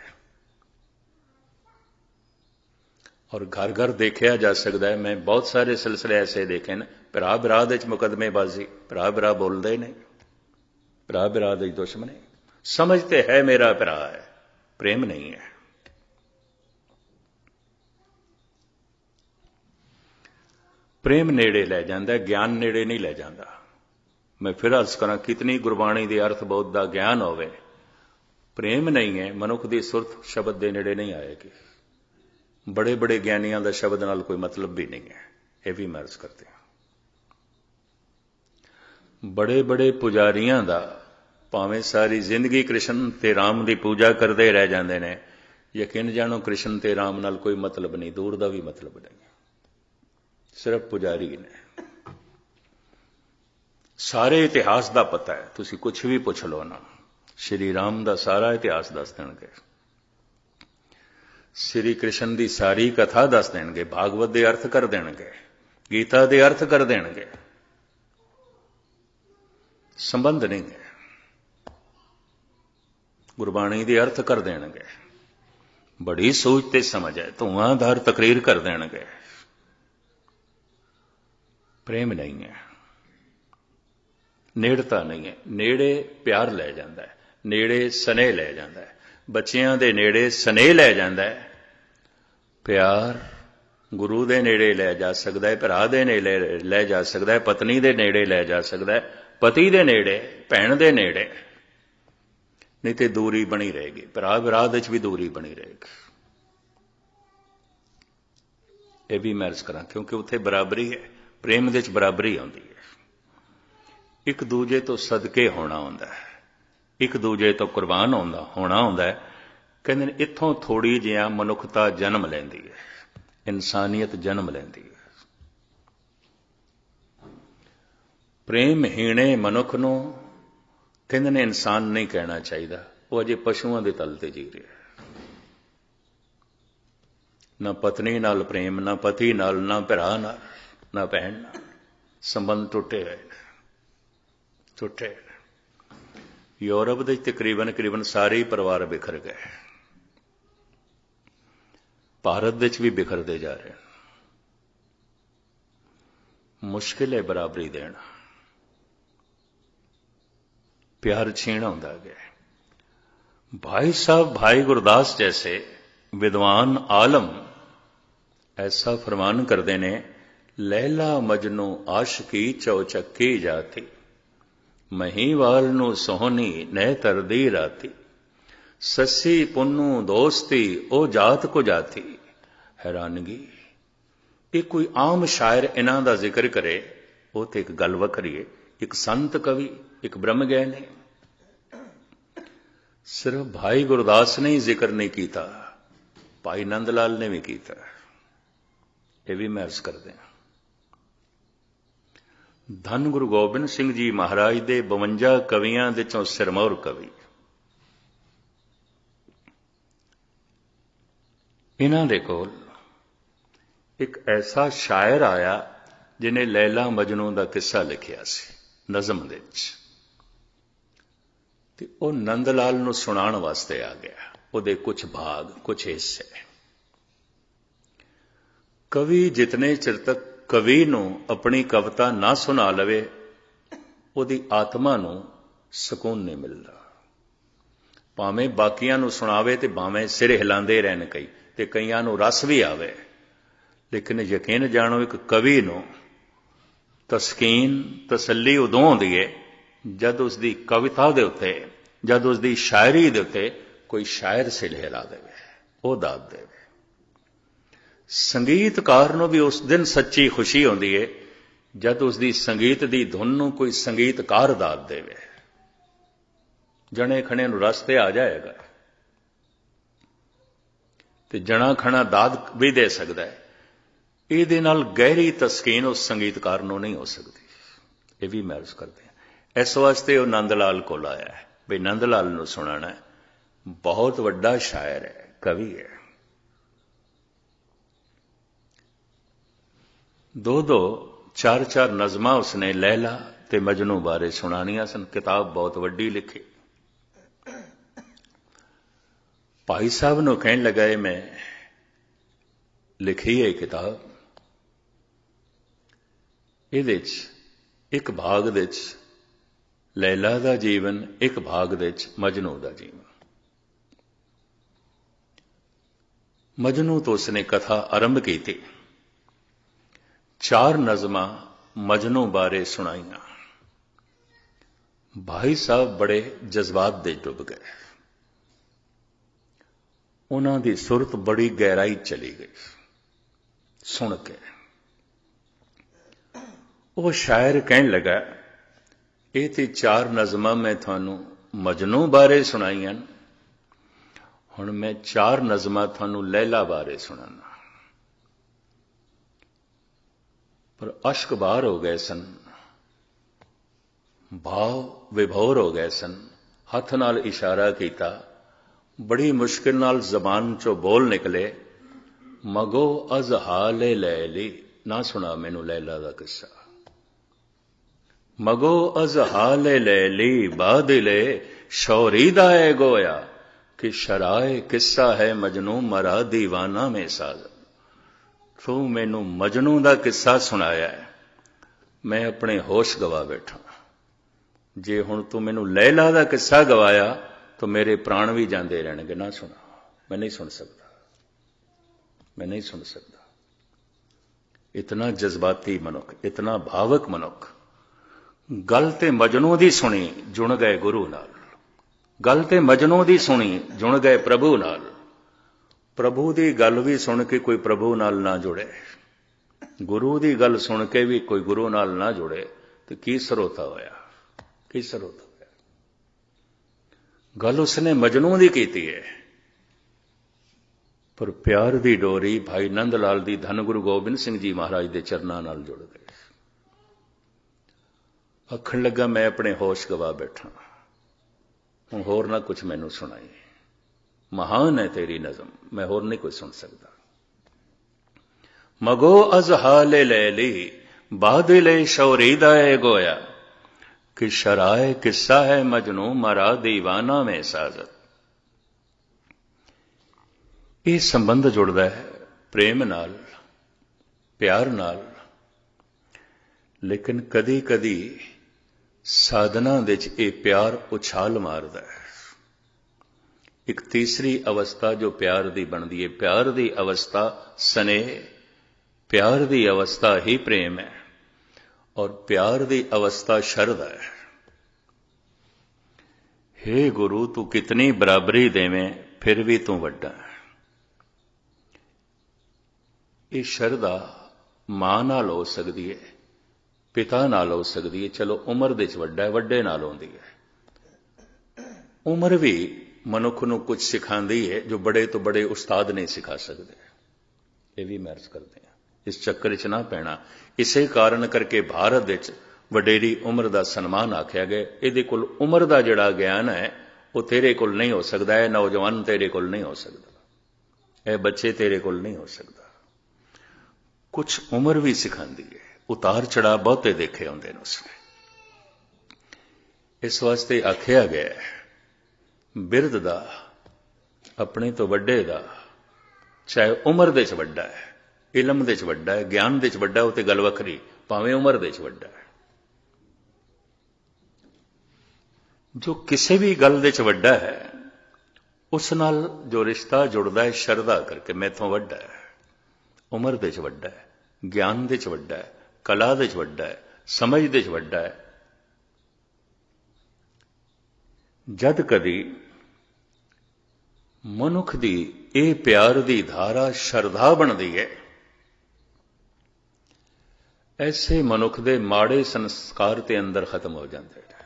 ਔਰ ਘਰ ਘਰ ਦੇਖਿਆ ਜਾ ਸਕਦਾ ਹੈ। ਮੈਂ ਬਹੁਤ ਸਾਰੇ ਸਿਲਸਿਲੇ ਐਸੇ ਦੇਖੇ ਨੇ, ਭਰਾ ਭਰਾ ਦੇ ਚ ਮੁਕਦਮੇਬਾਜ਼ੀ, ਭਰਾ ਭਰਾ ਬੋਲਦੇ ਨਹੀਂ, ਭਰਾ ਭਰਾ ਦੇ ਦੁਸ਼ਮਣੀ। ਸਮਝ ਤੇ ਹੈ ਮੇਰਾ ਭਰਾ ਹੈ, ਪ੍ਰੇਮ ਨਹੀਂ ਹੈ। ਪ੍ਰੇਮ ਨੇੜੇ ਲੈ ਜਾਂਦਾ, ਗਿਆਨ ਨੇੜੇ ਨਹੀਂ ਲੈ ਜਾਂਦਾ। ਮੈਂ ਫਿਰ ਅਰਜ਼ ਕਰਾਂ, ਕਿਤਨੀ ਗੁਰਬਾਣੀ ਦੇ ਅਰਥ ਬਹੁਤ ਦਾ ਗਿਆਨ ਹੋਵੇ, ਪ੍ਰੇਮ ਨਹੀਂ ਹੈ, ਮਨੁੱਖ ਦੀ ਸੁਰਤ ਸ਼ਬਦ ਦੇ ਨੇੜੇ ਨਹੀਂ ਆਏਗੀ। ਬੜੇ ਬੜੇ ਗਿਆਨੀਆਂ ਦਾ ਸ਼ਬਦ ਨਾਲ ਕੋਈ ਮਤਲਬ ਵੀ ਨਹੀਂ ਹੈ, ਇਹ ਵੀ ਮੈਂ ਅਰਜ਼ ਕਰਦੇ ਹਾਂ। ਬੜੇ ਬੜੇ ਪੁਜਾਰੀਆਂ ਦਾ ਭਾਵੇਂ ਸਾਰੀ ਜ਼ਿੰਦਗੀ ਕ੍ਰਿਸ਼ਨ ਤੇ ਰਾਮ ਦੀ ਪੂਜਾ ਕਰਦੇ ਰਹਿ ਜਾਂਦੇ ਨੇ, ਯਕੀਨ ਜਾਣੋ ਕ੍ਰਿਸ਼ਨ ਤੇ ਰਾਮ ਨਾਲ ਕੋਈ ਮਤਲਬ ਨਹੀਂ, ਦੂਰ ਦਾ ਵੀ ਮਤਲਬ ਨਹੀਂ, ਸਿਰਫ ਪੁਜਾਰੀ ਨੇ। ਸਾਰੇ ਇਤਿਹਾਸ ਦਾ ਪਤਾ ਹੈ, ਤੁਸੀਂ ਕੁਝ ਵੀ ਪੁੱਛ ਲਓ ਨਾ, ਸ਼੍ਰੀ ਰਾਮ ਦਾ ਸਾਰਾ ਇਤਿਹਾਸ ਦੱਸ ਦੇਣਗੇ, ਸ਼੍ਰੀ ਕ੍ਰਿਸ਼ਨ ਦੀ ਸਾਰੀ ਕਥਾ ਦੱਸ ਦੇਣਗੇ, ਭਾਗਵਤ ਦੇ ਅਰਥ ਕਰ ਦੇਣਗੇ, ਗੀਤਾ ਦੇ ਅਰਥ ਕਰ ਦੇਣਗੇ। ਸੰਬੰਧ ਨਹੀਂ ਹੈ, ਗੁਰਬਾਣੀ ਦੇ ਅਰਥ ਕਰ ਦੇਣਗੇ, ਬੜੀ ਸੋਚ ਤੇ ਸਮਝ ਹੈ, ਧੂਆਂਧਾਰ ਤਕਰੀਰ ਕਰ ਦੇਣਗੇ। ਪ੍ਰੇਮ ਨਹੀਂ ਹੈ, ਨੇੜਤਾ ਨਹੀਂ ਹੈ। ਨੇੜੇ ਪਿਆਰ ਲੈ ਜਾਂਦਾ ਹੈ, ਨੇੜੇ ਸਨੇਹ ਲੈ ਜਾਂਦਾ ਹੈ, ਬੱਚਿਆਂ ਦੇ ਨੇੜੇ ਸਨੇਹ ਲੈ ਜਾਂਦਾ ਹੈ। ਪਿਆਰ ਗੁਰੂ ਦੇ ਨੇੜੇ ਲੈ ਜਾ ਸਕਦਾ ਹੈ, ਭਰਾ ਦੇ ਨੇੜੇ ਲੈ ਜਾ ਸਕਦਾ ਹੈ, ਪਤਨੀ ਦੇ ਨੇੜੇ ਲੈ ਜਾ ਸਕਦਾ ਹੈ, ਪਤੀ ਦੇ ਨੇੜੇ, ਭੈਣ ਦੇ ਨੇੜੇ, ਨਹੀਂ ਤੇ ਦੂਰੀ ਬਣੀ ਰਹੇਗੀ। ਭਰਾ ਭਰਾ ਦੇ ਚ ਵੀ ਦੂਰੀ ਬਣੀ ਰਹੇਗੀ। ਇਹ ਵੀ ਮੈਂ ਅਰਜ਼ ਕਰਾਂ, ਕਿਉਂਕਿ ਉੱਥੇ ਬਰਾਬਰੀ ਹੈ, ਪ੍ਰੇਮ ਦੇ ਚ ਬਰਾਬਰੀ ਆਉਂਦੀ ਹੈ। ਇੱਕ ਦੂਜੇ ਤੋਂ ਸਦਕੇ ਹੋਣਾ ਹੁੰਦਾ ਹੈ, ਇੱਕ ਦੂਜੇ ਤੋਂ ਕੁਰਬਾਨ ਹੋਣਾ ਹੁੰਦਾ ਹੈ। ਕਹਿੰਦੇ ਨੇ ਇੱਥੋਂ ਥੋੜੀ ਜਿਹਾ ਮਨੁੱਖਤਾ ਜਨਮ ਲੈਂਦੀ ਹੈ, ਇਨਸਾਨੀਅਤ ਜਨਮ ਲੈਂਦੀ ਹੈ। ਪ੍ਰੇਮਹੀਣੇ ਮਨੁੱਖ ਨੂੰ ਕਹਿੰਦੇ ਨੇ ਇਨਸਾਨ ਨਹੀਂ ਕਹਿਣਾ ਚਾਹੀਦਾ, ਉਹ ਅਜੇ ਪਸ਼ੂਆਂ ਦੇ ਤਲ ਤੇ ਜੀ ਰਿਹਾ। ਨਾ ਪਤਨੀ ਨਾਲ ਪ੍ਰੇਮ, ਨਾ ਪਤੀ ਨਾਲ, ਨਾ ਭਰਾ ਨਾਲ, ਨਾ ਭੈਣ ਨਾਲ, ਸੰਬੰਧ ਟੁੱਟੇ ਹੋਏ ਨੇ, ਟੁੱਟੇ। ਯੂਰਪ ਦੇ ਤਕਰੀਬਨ ਸਾਰੇ ਹੀ ਪਰਿਵਾਰ ਬਿਖਰ ਗਏ, ਭਾਰਤ ਵਿੱਚ ਵੀ ਬਿਖਰਦੇ ਜਾ ਰਹੇ। ਮੁਸ਼ਕਿਲ ਹੈ ਬਰਾਬਰੀ ਦੇਣਾ, ਪਿਆਰ ਛੀਣਾ ਹੁੰਦਾ ਗਿਆ। भाई साहब भाई गुरदास जैसे विद्वान आलम ऐसा फरमान करते ने, लैला मजनू आशिकी चौचक्की जाती, महीवाल नू सोहनी नै तरदी राती, सस्सी पुन्नू दोस्ती ओ जात को जाती। हैरानगी, ये कोई आम शायर इन्हां दा जिक्र करे, वो तो एक गल वखरी है। एक संत कवि, एक ब्रह्म ज्ञानी, सिर्फ भाई गुरदास ने ही जिक्र नहीं किया, भाई नंद लाल ने भी किया। यह भी मैं अर्ज कर दें। धन गुरु गोबिंद सिंह जी महाराज दे 52 कवियां दे चों सिरमौर कवि, इन्हां दे कोल एक ऐसा शायर आया जिन्हें लैला मजनू का किस्सा लिखिया सी नज़म दे विच, ते ओ नंद लाल नूं सुणाण वास्ते आ गया। उहदे कुछ भाग, कुछ हिस्से। कवि जितने चिर तक कवि नूं अपनी कविता ना सुना लवे, उहदी आत्मा नूं सकून नहीं मिलता। भावें बाकियां नूं सुणावे ते भावें सिर हिलांदे रहन कई, ते कईयां नूं रस भी आवे, लेकिन यकीन जानो एक कवि नूं तस्कीन, तसल्ली उदों होंदी है जद उसकी कविता के उत्ते, जद उसकी शायरी के उत्ते कोई शायर सिले ला दे, वो दाद दे। संगीतकार नूं भी उस दिन सच्ची खुशी होंदी है जद उसकी संगीत की धुन नूं कोई संगीतकार दाद देवे। जने खने नूं रस्ते आ जाएगा ते जना खना दाद भी दे सकता है। ਇਹਦੇ ਨਾਲ गहरी तस्कीन उस संगीतकार ਨੂੰ नहीं हो सकती। ये भी महसूस करते हैं। इस वास्ते वो नंद लाल को आया है भी नंद लाल ਨੂੰ सुनाना है। बहुत वड्डा शायर है, कवि है। दो चार चार नज़मां उसने लैला ते मजनू बारे सुनानियां सन। किताब बहुत वड्डी लिखी। भाई साहब नूं कहण लगा मैं लिखी है किताब, ਇਹਦੇ 'ਚ ਇੱਕ ਭਾਗ ਦੇ 'ਚ लैला ਦਾ ਜੀਵਨ, ਇੱਕ ਭਾਗ ਦੇ 'ਚ ਮਜਨੂ ਦਾ ਜੀਵਨ। मजनू तो उसने कथा आरंभ की थी। 4 नज़मां मजनू बारे सुनाइयां। भाई साहब बड़े जज्बात दे डुब गए। उन्हां दी सुरत बड़ी गहराई चली गई सुन के। वो शायर कहन लगा ये ते 4 नज़मां मैं थानू मजनू बारे सुनाइयां, हुण मैं 4 नज़मां थानू लैला बारे सुनाना। पर अश्क बाहर हो गए सन, भाव विभोर हो गए सन। हथ नाल इशारा किया, बड़ी मुश्किल नाल जबान चो बोल निकले, मगो अज हाले लैली। ना सुना मैनू लैला दा किस्सा। मगो अज हाले लैली बादिले शौरीदा है गोया, कि शराए किस्सा है मजनू मरा दीवाना में साज। तू मैनू मजनू दा किस्सा सुनाया है, मैं अपने होश गवा बैठा। जे हुण तू मैनू लैला दा किस्सा गवाया तो मेरे प्राण भी जाते रहणगे। ना सुना, मैं नहीं सुन सकता, मैं नहीं सुन सकता। इतना जज्बाती मनुख, इतना भावक मनुख। गल ते मजनू दी सुनी, जुड़ गए गुरु नाल। गल ते मजनू दी सुनी, जुड़ गए प्रभु नाल। प्रभु दी गल भी सुन के कोई प्रभु नाल ना जुड़े, गुरु दी गल सुन के भी कोई गुरु नाल ना जुड़े तो की सरोता होया, की सरोता होया। गल उसने मजनू दी कीती है, पर प्यार दी डोरी भाई नंद लाल दी धन गुरु गोबिंद सिंह जी महाराज दे चरनां नाल जुड़ गई। आखण लगा मैं अपने होश गवा बैठा, हुण होर ना कुछ मैनू सुनाई। महान है तेरी नज़म, मैं होर नहीं कुछ सुन सकता। मगो अज हाले लैली बादिले शौरीदा है गोया, कि शराए किस्सा है मजनू मरा दीवाना में साजत। ये संबंध जुड़ता है प्रेम नाल, प्यार नाल। लेकिन कदी कदी साधना दे च ये प्यार उछाल मारदा है। एक तीसरी अवस्था जो प्यार दी बनदी है, प्यार दी अवस्था स्नेह, प्यार दी अवस्था ही प्रेम है, और प्यार दी अवस्था शरधा है। हे गुरु तू कितनी बराबरी देवें फिर भी तू वड्डा है। ये शरधा मां नाल हो सकती है, पिता नाल हो सकती है। चलो उम्र दे च वड्डा है, वड्डे नाल होंदी है। उम्र भी मनुख नूं कुछ सिखांदी है जो बड़े तो बड़े उस्ताद नहीं सिखा सकते। ये भी महसूस करते हैं। इस चक्कर च ना पैना। इसे कारण करके भारत विच वडेरी उम्र का सन्मान आख्या गया। इहदे कोल उम्र का जिहड़ा ज्ञान है वो तेरे कोल नहीं हो सकता है। नौजवान तेरे कोल नहीं हो सकता, यह बच्चे तेरे कोल नहीं हो सकता। कुछ उम्र भी सिखाती है। उतार चढ़ा बहुते देखे होंदे ने उसने। इस वास्ते आख्या गया है बिरद दा अपने तो वड्डे दा, चाहे उम्र दे च वड्डा है, इलम दे च वड्डा है, ज्ञान दे च वड्डा, वो ते गल वखरी, भावें उम्र दे च वड्डा है। जो किसी भी गल दे च वड्डा है उस नाल जो रिश्ता जुड़ता है शरधा करके, मैथों वड्डा है, उम्र दे च वड्डा है, ज्ञान दे च वड्डा है, कला दे च वड्डा है, समझ दे च वड्डा है, ਜਦ ਕਦੀ ਮਨੁੱਖ ਦੀ ਇਹ ਪਿਆਰ ਦੀ ਧਾਰਾ ਸ਼ਰਧਾ ਬਣਦੀ ਹੈ, ਐਸੇ ਮਨੁੱਖ ਦੇ ਮਾੜੇ ਸੰਸਕਾਰ ਤੇ ਅੰਦਰ ਖਤਮ ਹੋ ਜਾਂਦੇ ਨੇ।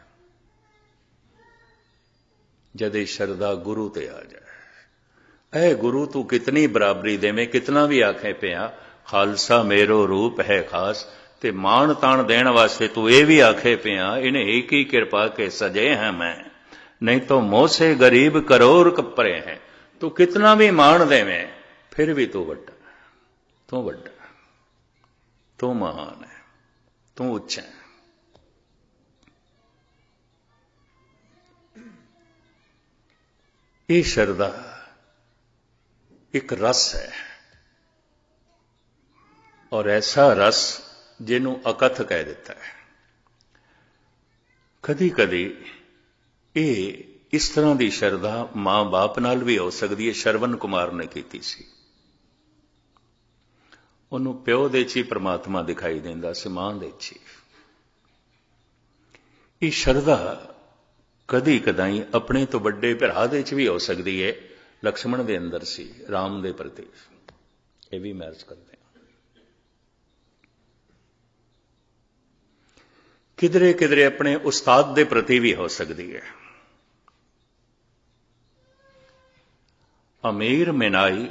ਜਦ ਇਹ ਸ਼ਰਧਾ ਗੁਰੂ ਤੇ ਆ ਜਾਏ, ਐ ਗੁਰੂ ਤੂੰ ਕਿਤਨੀ ਬਰਾਬਰੀ ਦੇਵੇਂ, ਕਿਤਨਾ ਵੀ ਆਖੇ ਪਿਆ ਖਾਲਸਾ ਮੇਰੋ ਰੂਪ ਹੈ ਖਾਸ, ਤੇ ਮਾਣ ਤਾਣ ਦੇਣ ਵਾਸਤੇ ਤੂੰ ਇਹ ਵੀ ਆਖੇ ਪਿਆ ਇਹਨੇ ਇੱਕ ਹੀ ਕਿਰਪਾ ਕੇ ਸਜੇ ਹੈ ਮੈਂ, नहीं तो मोह से गरीब करोड़ कपरे हैं। तू कितना भी मान देवे फिर भी तू वड्डा, तू वड्डा, तू महान है, तू उच्च है। ये शरदा एक रस है, और ऐसा रस जिन्हों अकथ कह देता है। कदी कदी ਇਹ ਇਸ ਤਰ੍ਹਾਂ ਦੀ ਸ਼ਰਧਾ ਮਾਂ ਬਾਪ ਨਾਲ ਵੀ ਹੋ ਸਕਦੀ ਹੈ। ਸ਼ਰਵਨ ਕੁਮਾਰ ਨੇ ਕੀਤੀ ਸੀ, ਉਹਨੂੰ ਪਿਓ ਦੇ 'ਚ ਹੀ ਪ੍ਰਮਾਤਮਾ ਦਿਖਾਈ ਦਿੰਦਾ ਸੀ, ਮਾਂ ਦੇ 'ਚ ਹੀ। ਇਹ ਸ਼ਰਧਾ ਕਦੀ ਕਦਾਈ ਆਪਣੇ ਤੋਂ ਵੱਡੇ ਭਰਾ ਦੇ 'ਚ ਵੀ ਹੋ ਸਕਦੀ ਹੈ। ਲਕਸ਼ਮਣ ਦੇ ਅੰਦਰ ਸੀ ਰਾਮ ਦੇ ਪ੍ਰਤੀ, ਇਹ ਵੀ ਮੈਚ ਕਰਦੇ ਹਾਂ। ਕਿਧਰੇ ਕਿਧਰੇ ਆਪਣੇ ਉਸਤਾਦ ਦੇ ਪ੍ਰਤੀ ਵੀ ਹੋ ਸਕਦੀ ਹੈ। ਅਮੀਰ ਮਿਨਾਈ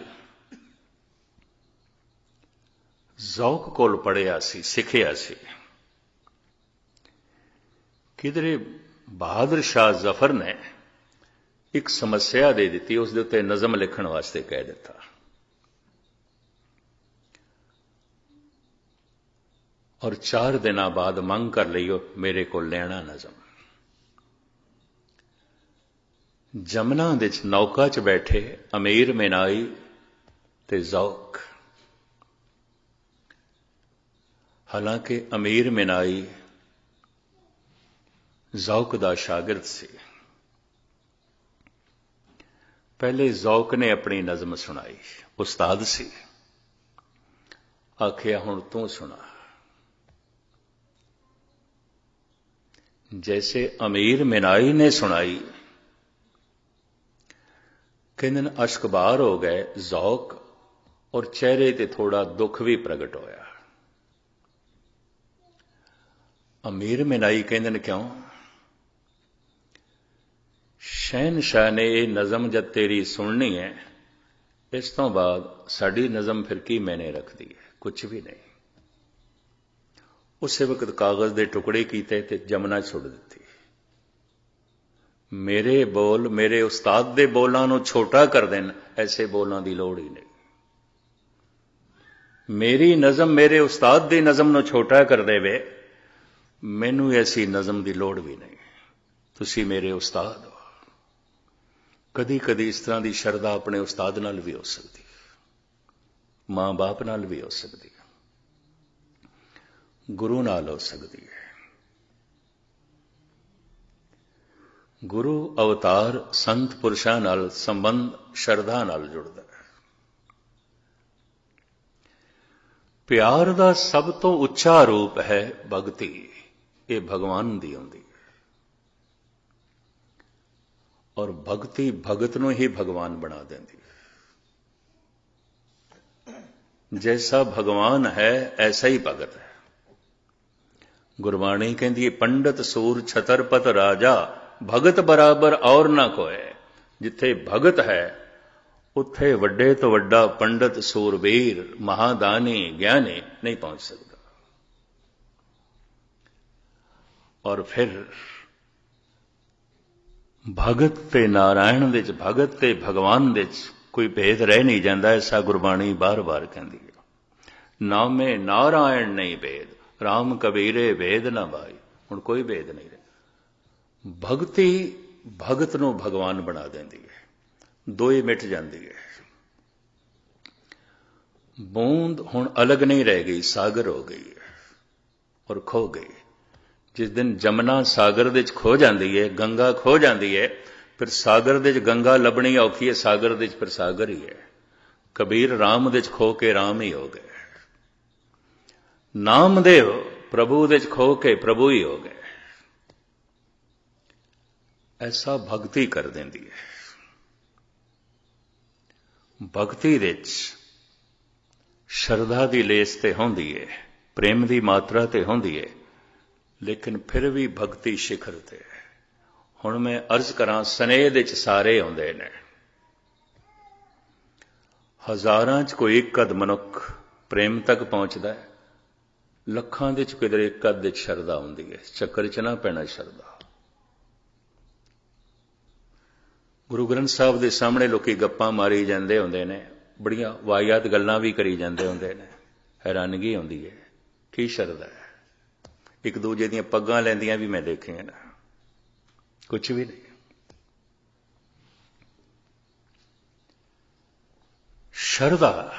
ਜ਼ੌਕ ਕੋਲ ਪੜ੍ਹਿਆ ਸੀ, ਸਿੱਖਿਆ ਸੀ। ਕਿਧਰੇ ਬਹਾਦਰ ਸ਼ਾਹ ਜ਼ਫਰ ਨੇ ਇੱਕ ਸਮੱਸਿਆ ਦੇ ਦਿੱਤੀ, ਉਸ ਦੇ ਉੱਤੇ ਨਜ਼ਮ ਲਿਖਣ ਵਾਸਤੇ ਕਹਿ ਦਿੱਤਾ। ਔਰ 4 ਦਿਨਾਂ ਬਾਅਦ ਮੰਗ ਕਰ ਲਈਓ ਮੇਰੇ ਕੋਲ ਲੈਣਾ ਨਜ਼ਮ। ਜਮਨਾ ਦੇ ਵਿੱਚ ਨੌਕਾ 'ਚ ਬੈਠੇ ਅਮੀਰ ਮਿਨਾਈ ਤੇ ਜ਼ੌਕ। ਹਾਲਾਂਕਿ ਅਮੀਰ ਮਿਨਾਈ ਜ਼ੌਕ ਦਾ ਸ਼ਾਗਿਰਦ ਸੀ। ਪਹਿਲੇ ਜ਼ੌਕ ਨੇ ਆਪਣੀ ਨਜ਼ਮ ਸੁਣਾਈ, ਉਸਤਾਦ ਸੀ। ਆਖਿਆ ਹੁਣ ਤੂੰ ਸੁਣਾ। जैसे अमीर मिनाई ने सुनाई, कहने अश्कबार हो गए जौक, और चेहरे ते थोड़ा दुख भी प्रगट होया। अमीर मिनाई कहने क्यों? शहनशाह ने यह नज़म जब तेरी सुननी है, इस तो बाद साड़ी नज़म फिर की मैंने रख दी है, कुछ भी नहीं। उस वक्त कागज के टुकड़े किए ते जमुना छुड़ दी। मेरे बोल मेरे उस्ताद दे बोलों को छोटा कर देन, ऐसे बोलों की लोड़ ही नहीं। मेरी नज़म मेरे उस्ताद की नज़म को छोटा कर देवे, मैनू ऐसी नज़म की लोड़ भी नहीं। तुसी मेरे उस्ताद हो। कदी कदी इस तरह की शरधा अपने उस्ताद नाल भी हो सकती, मां बाप नाल भी हो सकती, गुरु नाल हो सकती है। गुरु अवतार संत पुरुषां नाल संबंध शरधा नाल जुड़दा है। प्यार दा सब तो उच्चा रूप है भगती, ये भगवान दी होंदी है। और भगती भगत नूं ही भगवान बना देंदी है। जैसा भगवान है ऐसा ही भगत है। गुरबाणी कहती है पंडित सूर छतरपत राजा, भगत बराबर और ना कोई। जिथे भगत है उत्थे वड्डे तो वड्डा पंडित सूरवीर महादानी ज्ञानी नहीं पहुंच सकता। और फिर भगत ते नारायण दे च, भगत ते भगवान दे च कोई भेद रह नहीं जाता। ऐसा गुरबाणी बार बार कहती है। नामे नारायण नहीं भेद, राम कबीरे भेद ना भाई। हुण कोई भेद नहीं रहा। भगती भगत नूं भगवान बना देंदी है, दोए मिट जाती है। बूंद हुण अलग नहीं रह गई, सागर हो गई है और खो गई। जिस दिन जमुना सागर दे खो जाती है, गंगा खो जाती है, फिर सागर दे गंगा लभनी औखी है, सागर दे फिर सागर ही है। कबीर राम दे खो के राम ही हो गए। नामदेव प्रभु दे खो के प्रभु ही हो गए। ਐਸਾ ਭਗਤੀ ਕਰ ਦਿੰਦੀ ਹੈ। ਭਗਤੀ ਵਿੱਚ ਸ਼ਰਧਾ ਦੀ ਲੇਸ ਤੇ ਹੁੰਦੀ ਹੈ, ਪ੍ਰੇਮ ਦੀ ਮਾਤਰਾ ਤੇ ਹੁੰਦੀ ਹੈ, ਲੇਕਿਨ ਫਿਰ ਵੀ ਭਗਤੀ ਸਿਖਰ ਤੇ ਹੈ। ਹੁਣ ਮੈਂ ਅਰਜ਼ ਕਰਾਂ, ਸਨੇਹ ਵਿੱਚ ਸਾਰੇ ਆਉਂਦੇ ਨੇ, ਹਜ਼ਾਰਾਂ 'ਚ ਕੋਈ ਇੱਕ ਅੱਧ ਮਨੁੱਖ ਪ੍ਰੇਮ ਤੱਕ ਪਹੁੰਚਦਾ ਹੈ, ਲੱਖਾਂ ਦੇ 'ਚ ਕਿਧਰੇ ਇੱਕ ਅੱਧ ਵਿੱਚ ਸ਼ਰਧਾ ਹੁੰਦੀ ਹੈ। ਚੱਕਰ 'ਚ ਨਾ ਪੈਣਾ ਸ਼ਰਧਾ। ਗੁਰੂ ਗ੍ਰੰਥ ਸਾਹਿਬ ਦੇ ਸਾਹਮਣੇ ਲੋਕੀ ਗੱਪਾਂ ਮਾਰੀ ਜਾਂਦੇ ਹੁੰਦੇ ਨੇ, ਬੜੀਆਂ ਵਾਹਿਯਾਤ ਗੱਲਾਂ ਵੀ ਕਰੀ ਜਾਂਦੇ ਹੁੰਦੇ ਨੇ, ਹੈਰਾਨਗੀ ਹੁੰਦੀ ਹੈ ਕੀ ਸ਼ਰਧਾ ਹੈ। ਇੱਕ ਦੂਜੇ ਦੀਆਂ ਪੱਗਾਂ ਲੈਂਦੀਆਂ ਵੀ ਮੈਂ ਦੇਖੀਆਂ ਨਾ, ਕੁਛ ਵੀ ਨਹੀਂ। ਸ਼ਰਧਾ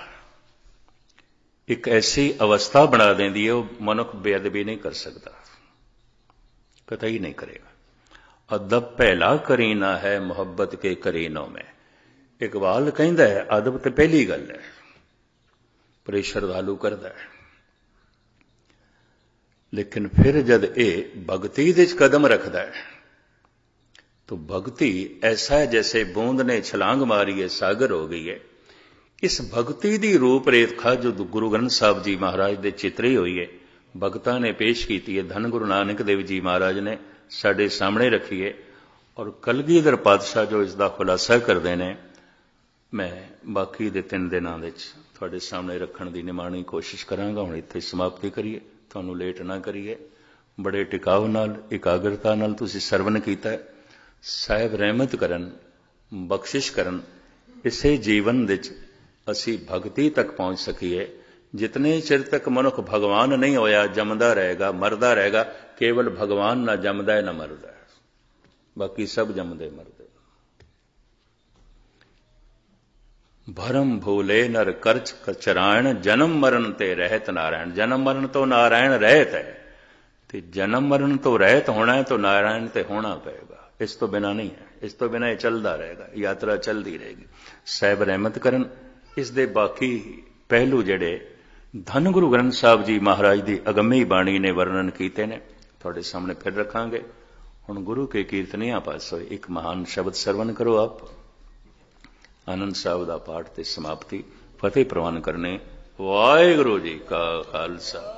ਇੱਕ ਐਸੀ ਅਵਸਥਾ ਬਣਾ ਦਿੰਦੀ ਹੈ, ਉਹ ਮਨੁੱਖ ਬੇਅਦਬੀ ਨਹੀਂ ਕਰ ਸਕਦਾ, ਕਤਈ ਨਹੀਂ ਕਰੇਗਾ। ਅਦਬ ਪਹਿਲਾ ਕਰੀਨਾ ਹੈ, ਮੁਹੱਬਤ ਕੇ ਕਰੀਨੋਂ ਮੈਂ। ਇਕਬਾਲ ਕਹਿੰਦਾ ਹੈ ਅਦਬ ਤੇ ਪਹਿਲੀ ਗੱਲ ਹੈ, ਪਰ ਇਹ ਸ਼ਰਧਾਲੂ ਕਰਦਾ ਹੈ। ਲੇਕਿਨ ਫਿਰ ਜਦ ਇਹ ਭਗਤੀ ਦੇ ਵਿੱਚ ਕਦਮ ਰੱਖਦਾ ਹੈ तो भक्ति ऐसा है जैसे बूंद ने छलांग मारी है, सागर हो गई है। इस भक्ति की रूपरेखा जो गुरु ग्रंथ साहब जी महाराज दे चितरी हुई है, भगतां ने पेश की है, धन गुरु नानक देव जी महाराज ने साडे सामने रखी है, और कलगीधर पातशाह जो इसका खुलासा करते हैं, मैं बाकी दे 3 दिनों में तुहाडे सामने रखण की निमाणी कोशिश करांगा। हुण इत्थे समाप्ति करिए, तुहानूं लेट ना करिए। बड़े टिकाव नाल इकाग्रता नाल तुसीं सरवण कीता है। साहिब रहमत करन, बख्शिश करन, इसे जीवन विच असी भगती तक पहुंच सकीए। जितने चिर तक मनुख भगवान नहीं होया, जमदा रहेगा, मरदा रहेगा। केवल भगवान ना जमदा है ना मरदा है, बाकी सब जमदे मरदे। भरम भूले नर करच कचरायण, जन्म मरण ते रहत नारायण। जन्म मरण तो नारायण रहत है, ते जन्म मरण तो रहत होना है तो नारायण ते होना पएगा। इस तो बिना नहीं है, इस तो बिना ये चलता रहेगा, यात्रा चलती रहेगी। साहिब रहमत करन। इस दे बाकी पहलू जेड़े धन गुरु ग्रंथ साहब जी महाराज की अगमी बाणी ने वर्णन किए ने, थोड़े सामने फिर रखांगे। हुण गुरु के कीर्तनियां पासों एक महान शब्द सरवण करो आप। आनंद साहब का पाठ ते समाप्ति फतेह प्रवान करने। वाहिगुरू जी का खालसा।